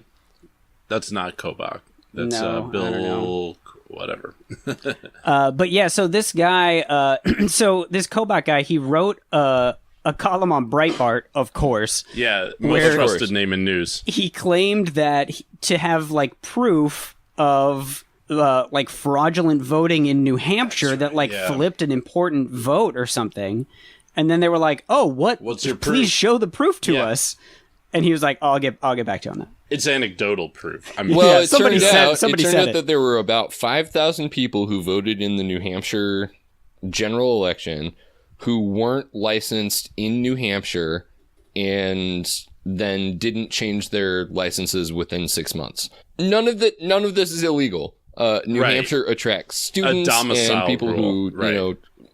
That's not Kobach. That's Bill whatever.
But yeah, so this guy, this Kobach guy, he wrote a column on Breitbart, of course.
Yeah, most trusted name in news.
He claimed that to have like proof of like fraudulent voting in New Hampshire that flipped an important vote or something, and then they were like, "Oh, what's your proof? Please show the proof to us." And he was like, "I'll get back to you on that."
It's anecdotal proof.
I mean, well, it turned out that there were about 5,000 people who voted in the New Hampshire general election who weren't licensed in New Hampshire and then didn't change their licenses within 6 months. None of this is illegal. New Hampshire attracts students and people who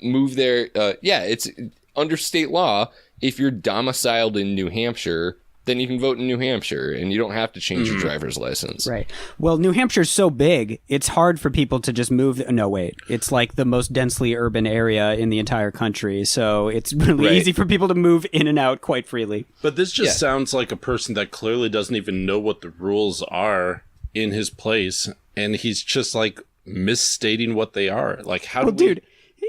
move there. It's under state law. If you're domiciled in New Hampshire, then you can vote in New Hampshire, and you don't have to change your driver's license.
Right. Well, New Hampshire's so big, it's hard for people to just move. No, wait. It's like the most densely urban area in the entire country, so it's really easy for people to move in and out quite freely.
But this just sounds like a person that clearly doesn't even know what the rules are in his place, and he's just, like, misstating what they are. Like, how
dude,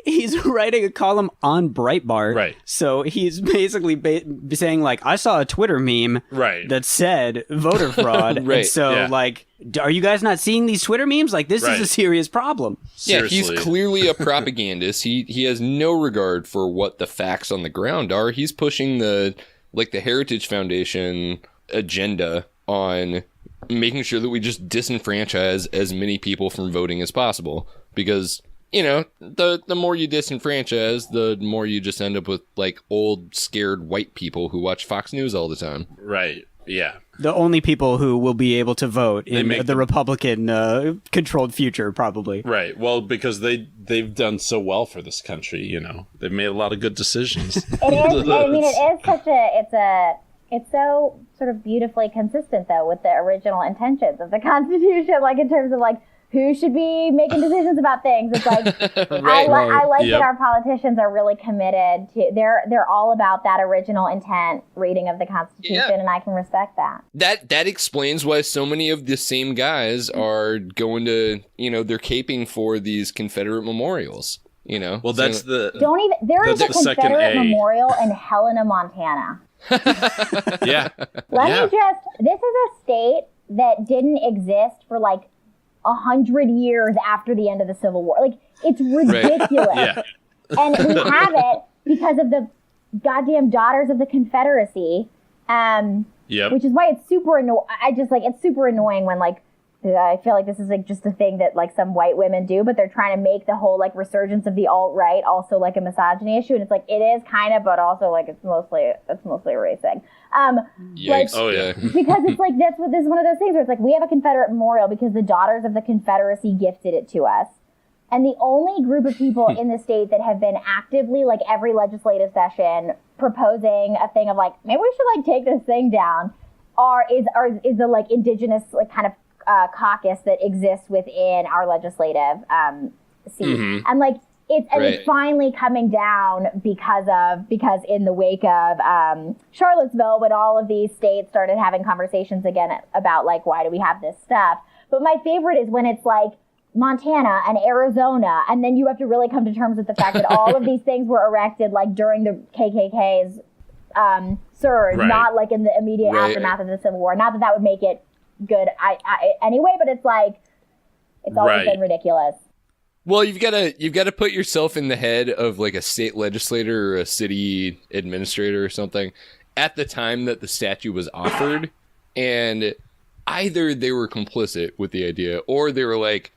he's writing a column on Breitbart.
Right.
So he's basically saying, like, I saw a Twitter meme that said voter fraud. And so, like, are you guys not seeing these Twitter memes? Like, this is a serious problem.
Seriously. Yeah, he's clearly a propagandist. He has no regard for what the facts on the ground are. He's pushing the Heritage Foundation agenda on making sure that we just disenfranchise as many people from voting as possible. Because the more you disenfranchise, the more you just end up with, like, old, scared white people who watch Fox News all the time.
Right, yeah.
The only people who will be able to vote in the Republican-controlled future, probably.
Right, well, because they've done so well for this country, They've made a lot of good decisions.
It is, I mean, it is it's so sort of beautifully consistent, though, with the original intentions of the Constitution, like, in terms of, like, who should be making decisions about things. It's like, I like that our politicians are really committed to, they're all about that original intent reading of the Constitution, and I can respect that.
That explains why so many of the same guys are going to, they're caping for these Confederate memorials,
Well, that's
there is a Confederate memorial in Helena, Montana. Let me this is a state that didn't exist for, like, 100 years after the end of the Civil War. Like, it's ridiculous. And we have it because of the goddamn Daughters of the Confederacy, which is why it's super annoying. It's super annoying when, like, I feel like this is, like, just a thing that, like, some white women do, but they're trying to make the whole, like, resurgence of the alt-right also, like, a misogyny issue. And it's like, it is kind of, but also, like, it's mostly a race thing.
Because
it's like, this is one of those things where it's like, we have a Confederate memorial because the Daughters of the Confederacy gifted it to us. And the only group of people in the state that have been actively, like, every legislative session proposing a thing of, like, maybe we should, like, take this thing down is the, like, indigenous, like, kind of caucus that exists within our legislative seat. And, like, it's finally coming down because in the wake of Charlottesville, when all of these states started having conversations again about, like, why do we have this stuff? But my favorite is when it's like Montana and Arizona, and then you have to really come to terms with the fact that all of these things were erected, like, during the KKK's surge, not, like, in the immediate aftermath of the Civil War. Not that would make it good anyway, but it's like, it's always been ridiculous.
Well, you've got to put yourself in the head of, like, a state legislator or a city administrator or something, at the time that the statue was offered, and either they were complicit with the idea, or they were like,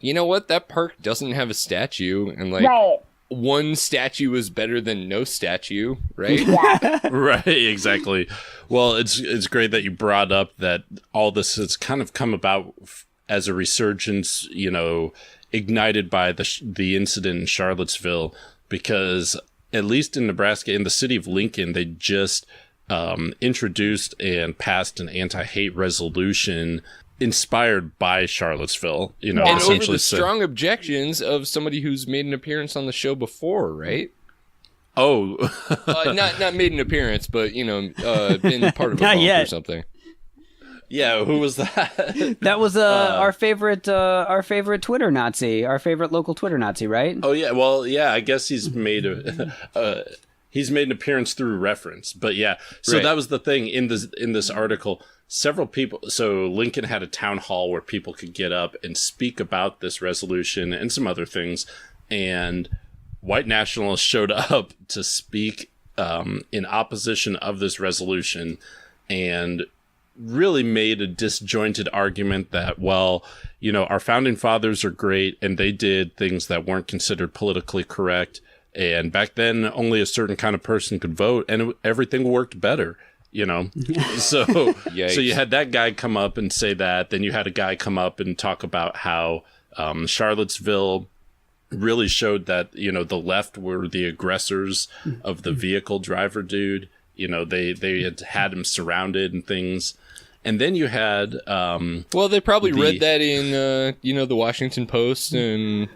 you know what, that park doesn't have a statue, and like one statue is better than no statue, right?
Yeah.
Right, exactly. Well, it's great that you brought up that all this has kind of come about as a resurgence, you know, ignited by the incident in Charlottesville, because at least in Nebraska, in the city of Lincoln, they just introduced and passed an anti-hate resolution inspired by Charlottesville, you know,
and
essentially
over the strong objections of somebody who's made an appearance on the show before, right?
Oh,
not made an appearance, but you know, been part of a bump or something.
Yeah, who was that?
That was our favorite Twitter Nazi, our favorite local Twitter Nazi, right?
Oh yeah, well yeah, I guess he's made he's made an appearance through reference, but yeah. So that was the thing in this article. Several people. So Lincoln had a town hall where people could get up and speak about this resolution and some other things, and white nationalists showed up to speak in opposition of this resolution, and really made a disjointed argument that, well, you know, our founding fathers are great and they did things that weren't considered politically correct, and back then only a certain kind of person could vote, and everything worked better, you know. So you had that guy come up and say that, then you had a guy come up and talk about how Charlottesville really showed that, you know, the left were the aggressors of the vehicle driver dude. You know, they had him surrounded and things. And then you had...
well, they probably read that in, you know, the Washington Post and...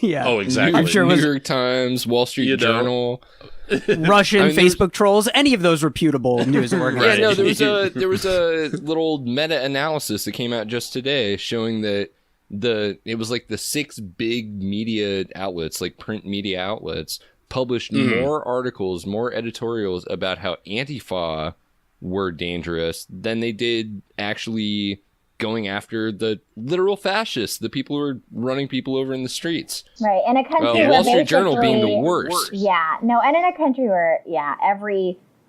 yeah.
Oh, exactly.
I'm sure
New York Times, Wall Street Journal.
Russian Facebook trolls, any of those reputable news organizations.
Yeah, no, there was a little meta-analysis that came out just today showing that it was like the 6 big media outlets, like print media outlets, published more articles, more editorials about how Antifa were dangerous than they did actually going after the literal fascists, the people who were running people over in the streets.
Right, in a country where
Wall Street Journal being the worst.
Yeah, no, and in a country where,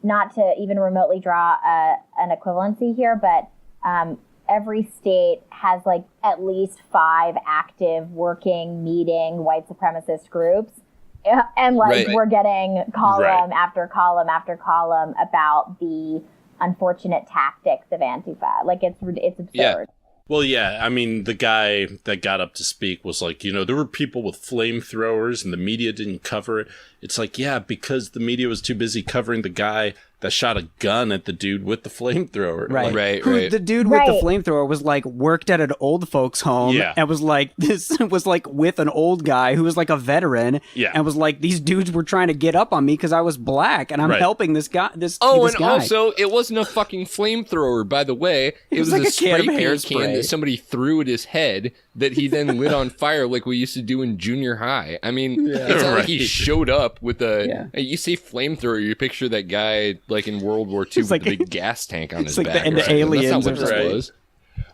not to even remotely draw an equivalency here, but every state has like at least 5 active, working, meeting white supremacist groups. And we're getting column after column after column about the unfortunate tactics of Antifa. Like it's absurd.
Yeah. Well, yeah, I mean, the guy that got up to speak was like, you know, there were people with flamethrowers and the media didn't cover it. It's like, yeah, because the media was too busy covering the guy that shot a gun at the dude with the flamethrower.
Right,
like,
right. The dude with the flamethrower was like worked at an old folks home and was like, this was like with an old guy who was like a veteran and was like, these dudes were trying to get up on me because I was black and I'm helping this guy.
Also, it wasn't a fucking flamethrower, by the way. It was like a spray paint can that somebody threw at his head that he then lit on fire like we used to do in junior high. I mean, it's not like he showed up with you say flamethrower, you picture that guy like in World War II with a big gas tank on his back.
And the aliens.
That's not what this was.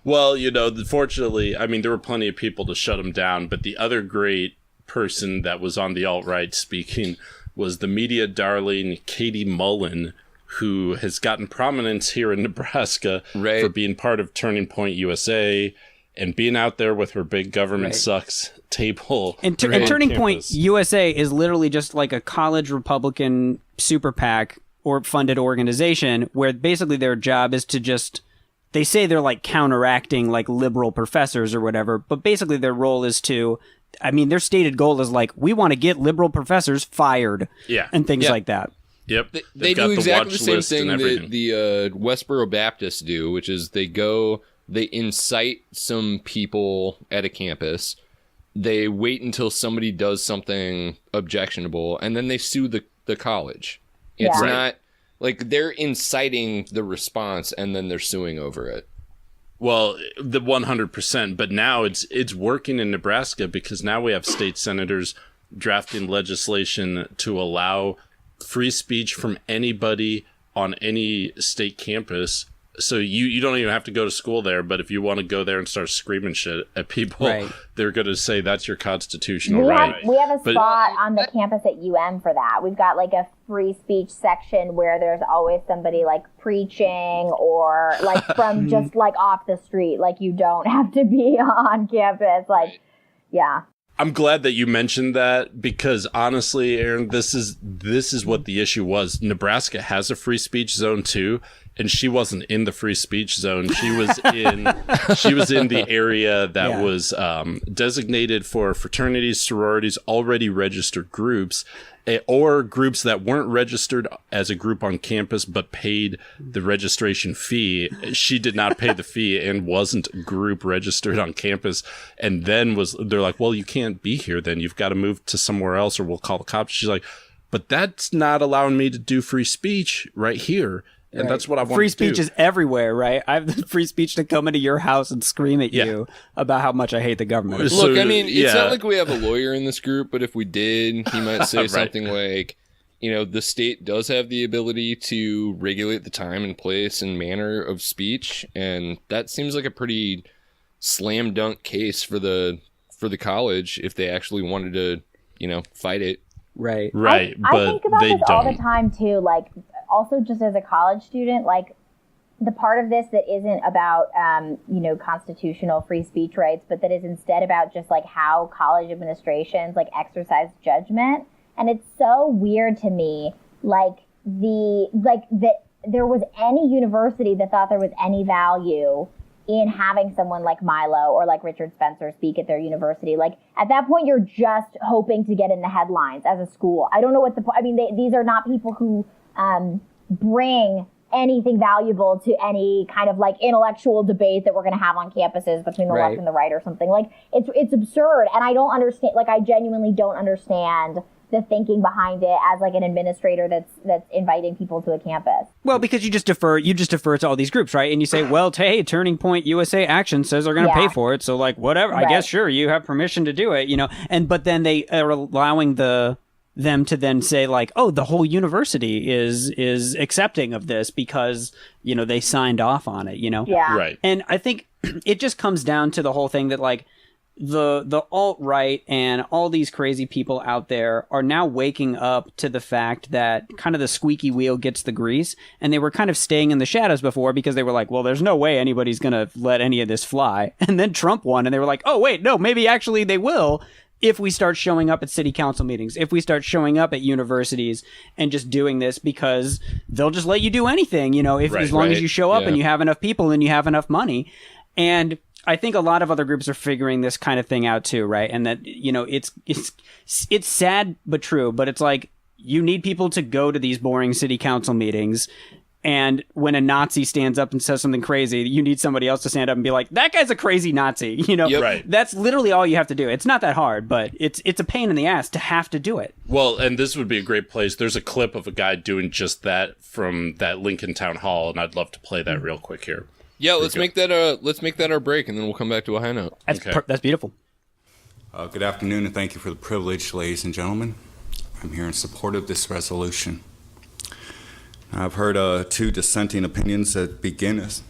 Well, you know, fortunately, I mean, there were plenty of people to shut him down, but the other great person that was on the alt-right speaking was the media darling Katie Mullen, who has gotten prominence here in Nebraska for being part of Turning Point USA and being out there with her big government sucks table.
And Turning Point USA is literally just like a college Republican super PAC or funded organization where basically their job is to just, they say they're like counteracting like liberal professors or whatever, but basically their role is to, I mean, their stated goal is like, we want to get liberal professors fired and things like that.
Yep.
They do exactly the same thing that the Westboro Baptists do, which is they incite some people at a campus. They wait until somebody does something objectionable, and then they sue the college. It's not like they're inciting the response, and then they're suing over it.
Well, the 100%, but now it's working in Nebraska because now we have state senators drafting legislation to allow free speech from anybody on any state campus So you don't even have to go to school there, but if you want to go there and start screaming shit at people, they're going to say that's your constitutional right.
We have a spot on the campus at UM for that. We've got like a free speech section where there's always somebody like preaching or like from just like off the street. Like you don't have to be on campus. Like, yeah.
I'm glad that you mentioned that because honestly, Erin, this is what the issue was. Nebraska has a free speech zone too, and she wasn't in the free speech zone. She was in the area that was designated for fraternities, sororities, already registered groups, or groups that weren't registered as a group on campus but paid the registration fee. She did not pay the fee and wasn't a group registered on campus. And then they're like, well, you can't be here then. You've got to move to somewhere else or we'll call the cops. She's like, but that's not allowing me to do free speech right here. And that's what I want to do.
Free speech is everywhere, right? I have the free speech to come into your house and scream at you about how much I hate the government.
Look, I mean, it's not like we have a lawyer in this group, but if we did, he might say something like, the state does have the ability to regulate the time and place and manner of speech. And that seems like a pretty slam dunk case for the college if they actually wanted to, fight it.
Right.
Right.
I think about this all the time, too. Like, also just as a college student, like the part of this that isn't about, constitutional free speech rights, but that is instead about just like how college administrations like exercise judgment. And it's so weird to me, that there was any university that thought there was any value in having someone like Milo or like Richard Spencer speak at their university. Like at that point, you're just hoping to get in the headlines as a school. I don't know what these are not people who bring anything valuable to any kind of like intellectual debate that we're going to have on campuses between the left and the right or something. Like it's absurd. And I don't understand, like I genuinely don't understand the thinking behind it as like an administrator that's inviting people to a campus.
Well, because you just defer to all these groups, right? And you say, well, hey, Turning Point USA Action says they're going to pay for it. So like, whatever, I guess, sure, you have permission to do it, but then they are allowing them to then say like, oh, the whole university is accepting of this because, they signed off on it,
Yeah.
Right.
And I think it just comes down to the whole thing that like the alt-right and all these crazy people out there are now waking up to the fact that kind of the squeaky wheel gets the grease, and they were kind of staying in the shadows before because they were like, well, there's no way anybody's going to let any of this fly. And then Trump won and they were like, oh, wait, no, maybe actually they will. If we start showing up at city council meetings, if we start showing up at universities and just doing this because they'll just let you do anything, as long as you show up and you have enough people and you have enough money. And I think a lot of other groups are figuring this kind of thing out too, right? And that, it's sad but true, but it's like you need people to go to these boring city council meetings. And when a Nazi stands up and says something crazy, you need somebody else to stand up and be like, that guy's a crazy Nazi. That's literally all you have to do. It's not that hard, but it's a pain in the ass to have to do it.
Well, and this would be a great place. There's a clip of a guy doing just that from that Lincoln Town Hall, and I'd love to play that real quick here.
Yeah, let's make that our break, and then we'll come back to a high note.
That's beautiful.
Good afternoon, and thank you for the privilege, ladies and gentlemen. I'm here in support of this resolution. I've heard two dissenting opinions that begin this,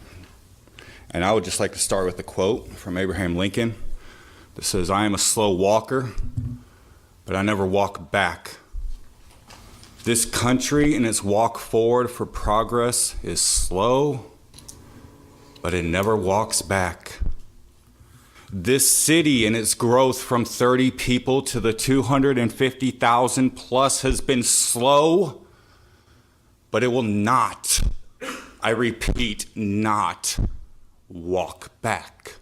and I would just like to start with a quote from Abraham Lincoln that says, "I am a slow walker, but I never walk back. This country in its walk forward for progress is slow, but it never walks back. This city in its growth from 30 people to the 250,000 plus has been slow, but it will not, I repeat, not walk back.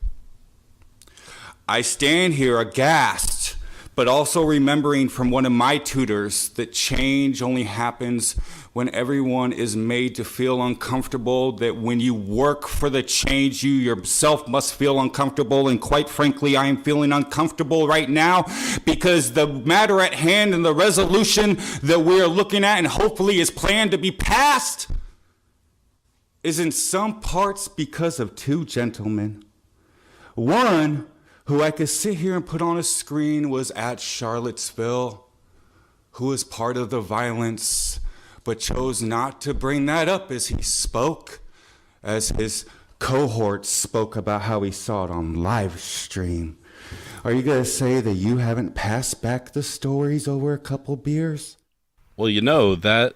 I stand here aghast, but also remembering from one of my tutors that change only happens when everyone is made to feel uncomfortable, that when you work for the change, you yourself must feel uncomfortable. And quite frankly, I am feeling uncomfortable right now because the matter at hand and the resolution that we're looking at and hopefully is planned to be passed is in some parts because of two gentlemen. One, who I could sit here and put on a screen, was at Charlottesville, who was part of the violence, but chose not to bring that up as he spoke. as his cohorts spoke about how he saw it on live stream. Are you going to say that you haven't passed back the stories over a couple beers?
Well, that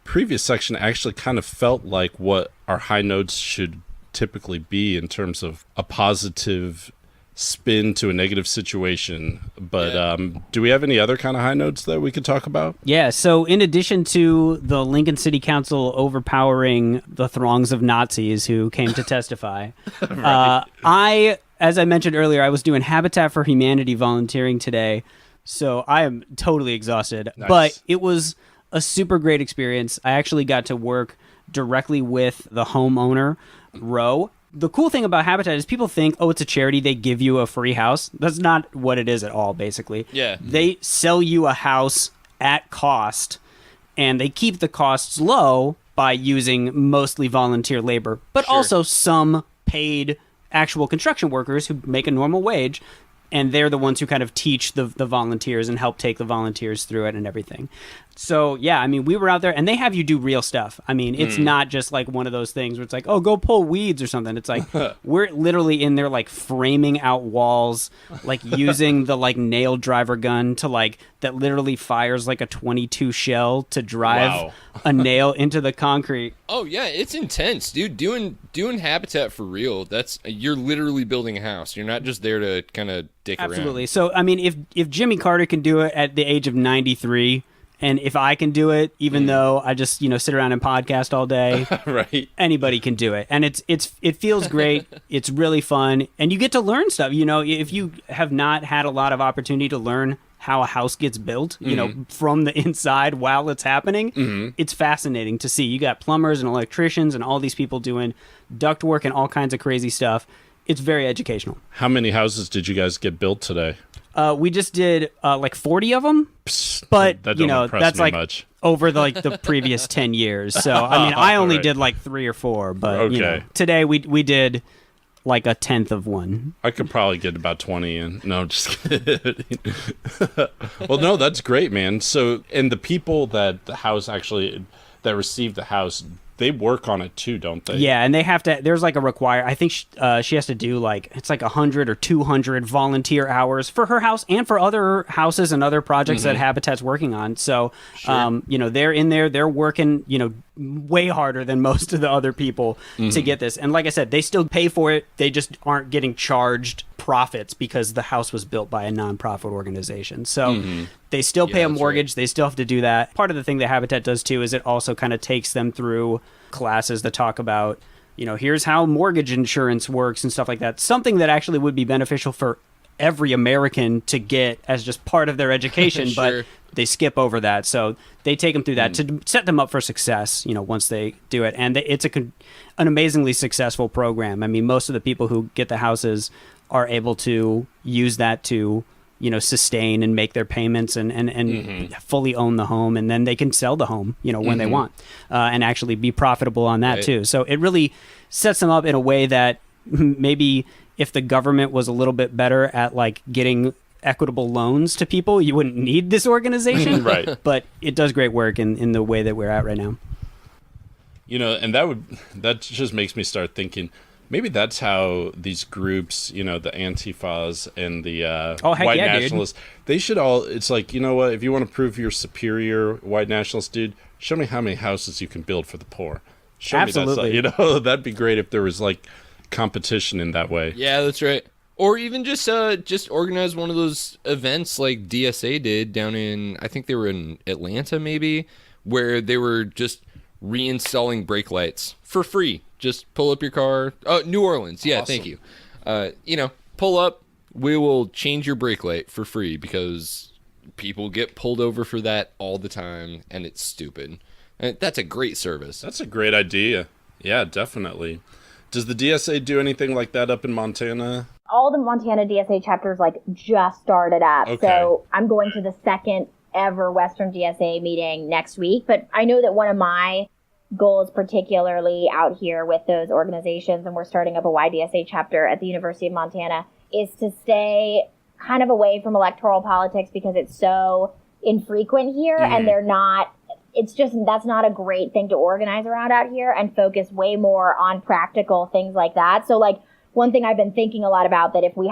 previous section actually kind of felt like what our high notes should typically be in terms of a positive spin to a negative situation. But do we have any other kind of high notes that we could talk about?
Yeah, so in addition to the Lincoln City Council overpowering the throngs of Nazis who came to testify, as I mentioned earlier, I was doing Habitat for Humanity volunteering today, so I am totally exhausted. Nice. But it was a super great experience. I actually got to work directly with the homeowner, Roe. The cool thing about Habitat is people think, oh, it's a charity, they give you a free house. That's not what it is at all, basically.
Yeah.
They sell you a house at cost, and they keep the costs low by using mostly volunteer labor, but also some paid actual construction workers who make a normal wage, and they're the ones who kind of teach the volunteers and help take the volunteers through it and everything. So, yeah, I mean, we were out there, and they have you do real stuff. I mean, it's not just like one of those things where it's like, oh, go pull weeds or something. It's like, we're literally in there, like, framing out walls, like, using the, like, nail driver gun to, like, that literally fires, like, a .22 shell to drive a nail into the concrete.
Oh, yeah, it's intense, dude. Doing Habitat for real, you're literally building a house. You're not just there to kind of dick around.
Absolutely. So, I mean, if Jimmy Carter can do it at the age of 93... and if I can do it, even though I just, sit around and podcast all day,
right?
Anybody can do it. And it feels great. It's really fun. And you get to learn stuff. If you have not had a lot of opportunity to learn how a house gets built, from the inside while it's happening, it's fascinating to see. You got plumbers and electricians and all these people doing ductwork and all kinds of crazy stuff. It's very educational.
How many houses did you guys get built today?
We just did like 40 of them, but that's like
much.
Over the previous 10 years. So I mean, I only did like 3 or 4, but today we did like a 10th of one.
I could probably get about 20 in. No, just kidding. Well, no, that's great, man. So, and the people that received the house, they work on it too, don't they?
Yeah, and they have to. There's like a I think she has to do it's like 100 or 200 volunteer hours for her house and for other houses and other projects that Habitat's working on. So, they're in there. They're working, way harder than most of the other people to get this. And like I said, they still pay for it. They just aren't getting charged profits because the house was built by a nonprofit organization. So they still pay a mortgage. Right. They still have to do that. Part of the thing that Habitat does too is it also kind of takes them through classes that talk about, here's how mortgage insurance works and stuff like that. Something that actually would be beneficial for every American to get as just part of their education, but they skip over that. So they take them through that to set them up for success, once they do it. And it's an amazingly successful program. I mean, most of the people who get the houses are able to use that to, sustain and make their payments and fully own the home. And then they can sell the home, when they want, and actually be profitable on that too. So it really sets them up in a way that maybe if the government was a little bit better at like getting equitable loans to people, you wouldn't need this organization.
Right.
But it does great work in the way that we're at right now.
And that just makes me start thinking, maybe that's how these groups, the Antifas and the white nationalists, dude. They should all, it's like, what, if you want to prove you're superior white nationalist, dude, show me how many houses you can build for the poor. Show
Absolutely.
me that stuff. That'd be great if there was like competition in that way.
Yeah, that's right. Or even just organize one of those events like DSA did down in, I think they were in Atlanta maybe, where they were just reinstalling brake lights for free. Just pull up your car. Oh, New Orleans. Yeah, awesome. Thank you. Pull up. We will change your brake light for free because people get pulled over for that all the time, and it's stupid. And that's a great service.
That's a great idea. Yeah, definitely. Does the DSA do anything like that up in Montana?
All the Montana DSA chapters just started up. Okay. So I'm going to the second ever Western DSA meeting next week. But I know that one of my goals, particularly out here with those organizations, and we're starting up a YDSA chapter at the University of Montana, is to stay kind of away from electoral politics because it's so infrequent here and they're not that's not a great thing to organize around out here and focus way more on practical things like that. So like one thing I've been thinking a lot about, that if we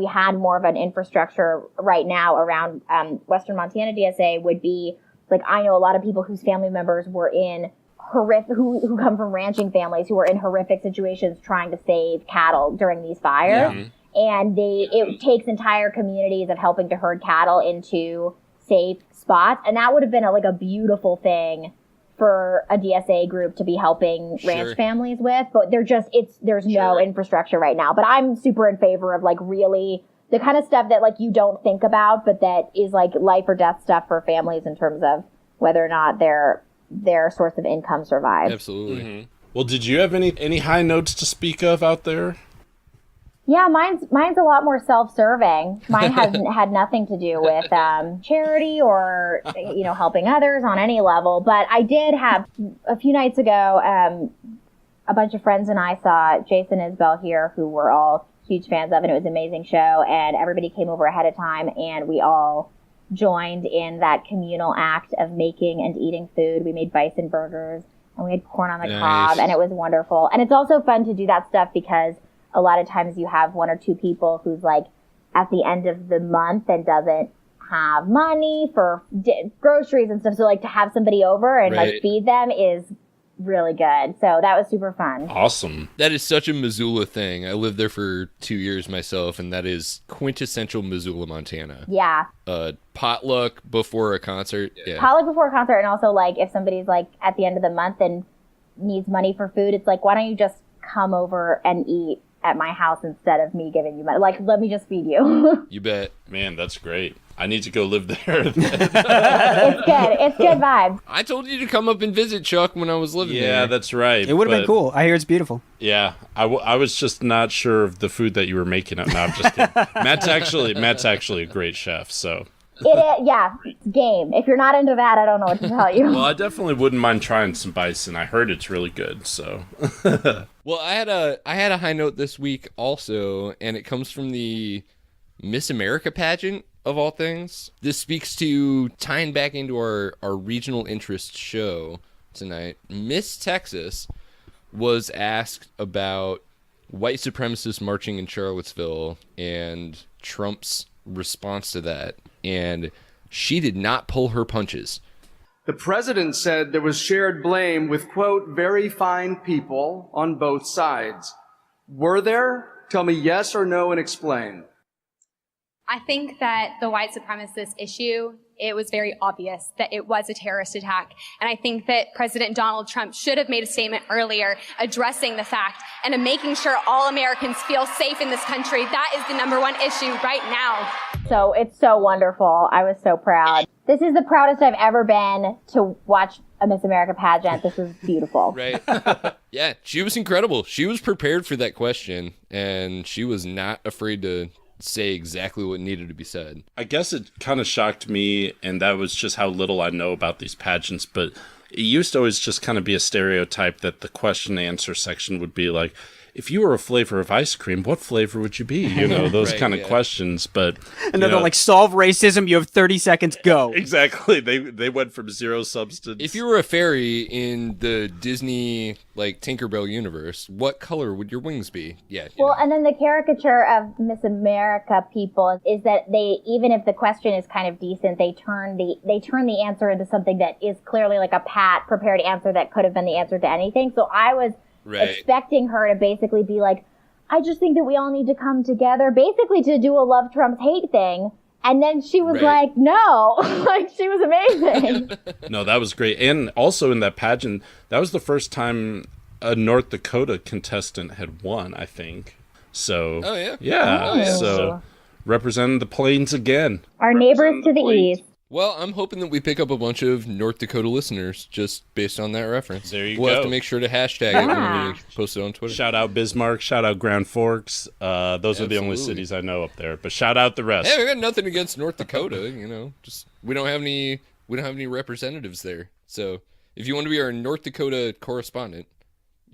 had more of an infrastructure right now around Western Montana DSA, would be like, I know a lot of people whose family members were in horrific, who come from ranching families, who were in horrific situations trying to save cattle during these fires. Yeah. And it takes entire communities of helping to herd cattle into safe spots. And that would have been a beautiful thing for a DSA group to be helping ranch families with. But there's no infrastructure right now. But I'm super in favor of really the kind of stuff that you don't think about, but that is life or death stuff for families in terms of whether or not their source of income survives.
Absolutely.
Mm-hmm. Well, did you have any high notes to speak of out there?
Yeah, mine's a lot more self-serving. Mine had nothing to do with charity or helping others on any level. But I did have a few nights ago. A bunch of friends and I saw Jason Isbell here, who we're all huge fans of, and it was an amazing show. And everybody came over ahead of time, and we all joined in that communal act of making and eating food. We made bison burgers, and we had corn on the cob, and it was wonderful. And it's also fun to do that stuff because a lot of times you have one or two people who's at the end of the month and doesn't have money for groceries and stuff. So to have somebody over and feed them is really good. So that was super fun.
Awesome.
That is such a Missoula thing. I lived there for 2 years myself, and that is quintessential Missoula, Montana.
Yeah.
Potluck before a concert. Yeah.
Potluck before a concert, and also if somebody's at the end of the month and needs money for food, it's why don't you just come over and eat at my house instead of me giving you money? Let me just feed you.
You bet.
Man, that's great. I need to go live there.
It's good vibes.
I told you to come up and visit, Chuck, when I was living there.
Yeah, that's right.
It would have been cool. I hear it's beautiful.
Yeah, I was just not sure of the food that you were making. No, I'm just kidding. Matt's actually a great chef, so.
It's game. If you're not into that, I don't know what to tell you.
Well, I definitely wouldn't mind trying some bison. I heard it's really good, so.
Well, I had a high note this week also, and it comes from the Miss America pageant, of all things. This speaks to tying back into our regional interest show tonight. Miss Texas was asked about white supremacists marching in Charlottesville and Trump's response to that, and she did not pull her punches.
The president said there was shared blame with, quote, very fine people on both sides. Were there? Tell me yes or no and explain.
I think that the white supremacist issue, it was very obvious that it was a terrorist attack. And I think that President Donald Trump should have made a statement earlier addressing the fact and making sure all Americans feel safe in this country. That is the number one issue right now.
So it's so wonderful. I was so proud. This is the proudest I've ever been to watch a Miss America pageant. This is beautiful.
Right. Yeah, she was incredible. She was prepared for that question, and she was not afraid to say exactly what needed to be said.
I guess it kind of shocked me, and that was just how little I know about these pageants, but it used to always just kind of be a stereotype that the question and answer section would be like, if you were a flavor of ice cream, what flavor would you be? Those kind of questions. But
and they're solve racism. You have 30 seconds. Go.
Exactly. They went from zero substance.
If you were a fairy in the Disney Tinkerbell universe, what color would your wings be? Yeah.
Well, and then the caricature of Miss America people is that they, even if the question is kind of decent, they turn the answer into something that is clearly a pat, prepared answer that could have been the answer to anything. So I was expecting her to basically be I just think that we all need to come together, basically to do a love Trump's hate thing. And then she was no, she was amazing.
No, that was great. And also in that pageant, that was the first time a North Dakota contestant had won, I think. So, so representing the plains again.
Our neighbors to the east.
Well, I'm hoping that we pick up a bunch of North Dakota listeners just based on that reference.
There you go.
We'll have to make sure to hashtag it when we post it on Twitter.
Shout out Bismarck. Shout out Grand Forks. Those are the only cities I know up there. But shout out the rest.
Hey, we got nothing against North Dakota. Just we don't have any representatives there. So if you want to be our North Dakota correspondent,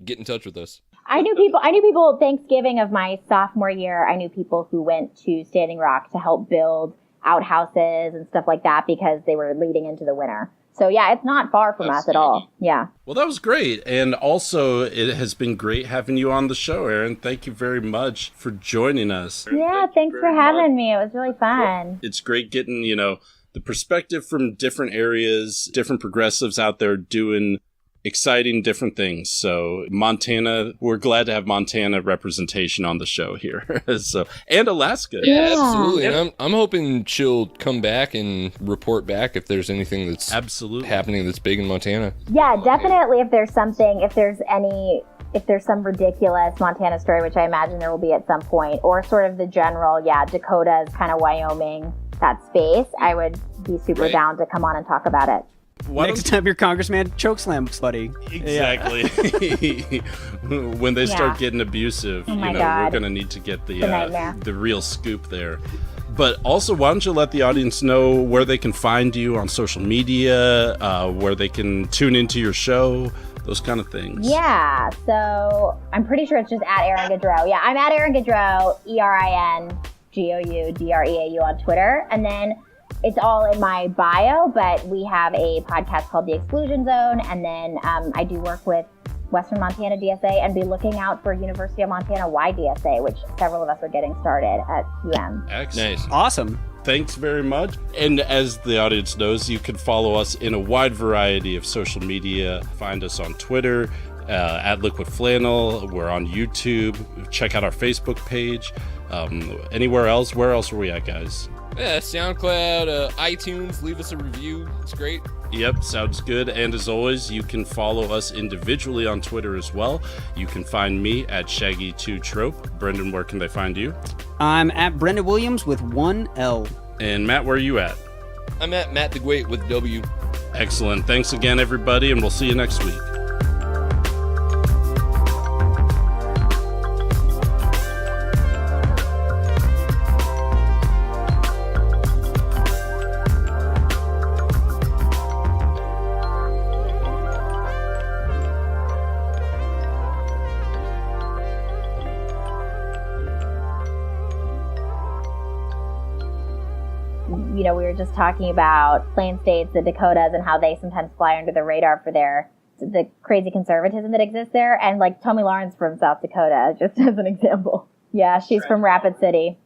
get in touch with us.
I knew people Thanksgiving of my sophomore year. I knew people who went to Standing Rock to help build outhouses and stuff like that because they were leading into the winter. So yeah, it's not far from us at all. Yeah.
Well, that was great. And also, it has been great having you on the show, Erin. Thank you very much for joining us.
Yeah, thanks for having me. It was really fun.
It's great getting, the perspective from different areas, different progressives out there doing exciting different things. So Montana, we're glad to have Montana representation on the show here. And Alaska.
Yeah, absolutely. And I'm hoping she'll come back and report back if there's anything that's happening that's big in Montana.
Yeah, definitely. If there's some ridiculous Montana story, which I imagine there will be at some point, or sort of the general, Dakotas, kind of Wyoming, that space, I would be super down to come on and talk about it.
Next time your congressman chokeslam buddy.
Exactly. When they start getting abusive, we're going to need to get the real scoop there. But also, why don't you let the audience know where they can find you on social media, where they can tune into your show, those kind of things.
Yeah, so I'm pretty sure it's just at Erin Goudreau. Yeah, I'm at Erin Goudreau, ErinGoudreau on Twitter. And then it's all in my bio, but we have a podcast called The Exclusion Zone, and then I do work with Western Montana DSA, and be looking out for University of Montana YDSA, which several of us are getting started at UM.
Excellent.
Nice. Awesome.
Thanks very much. And as the audience knows, you can follow us in a wide variety of social media. Find us on Twitter, at Liquid Flannel. We're on YouTube. Check out our Facebook page. Anywhere else? Where else are we at, guys?
Yeah, SoundCloud, iTunes, leave us a review. It's great.
Yep, sounds good. And as always, you can follow us individually on Twitter as well. You can find me at Shaggy2Trope. Brendan, where can they find you?
I'm at Brendan Williams with 1 L.
And Matt, where are you at?
I'm at Matt the Great with W.
Excellent. Thanks again, everybody, and we'll see you next week.
We were just talking about Plain States, the Dakotas, and how they sometimes fly under the radar for the crazy conservatism that exists there. And like Tomi Lawrence from South Dakota, just as an example. Yeah, she's from Rapid City.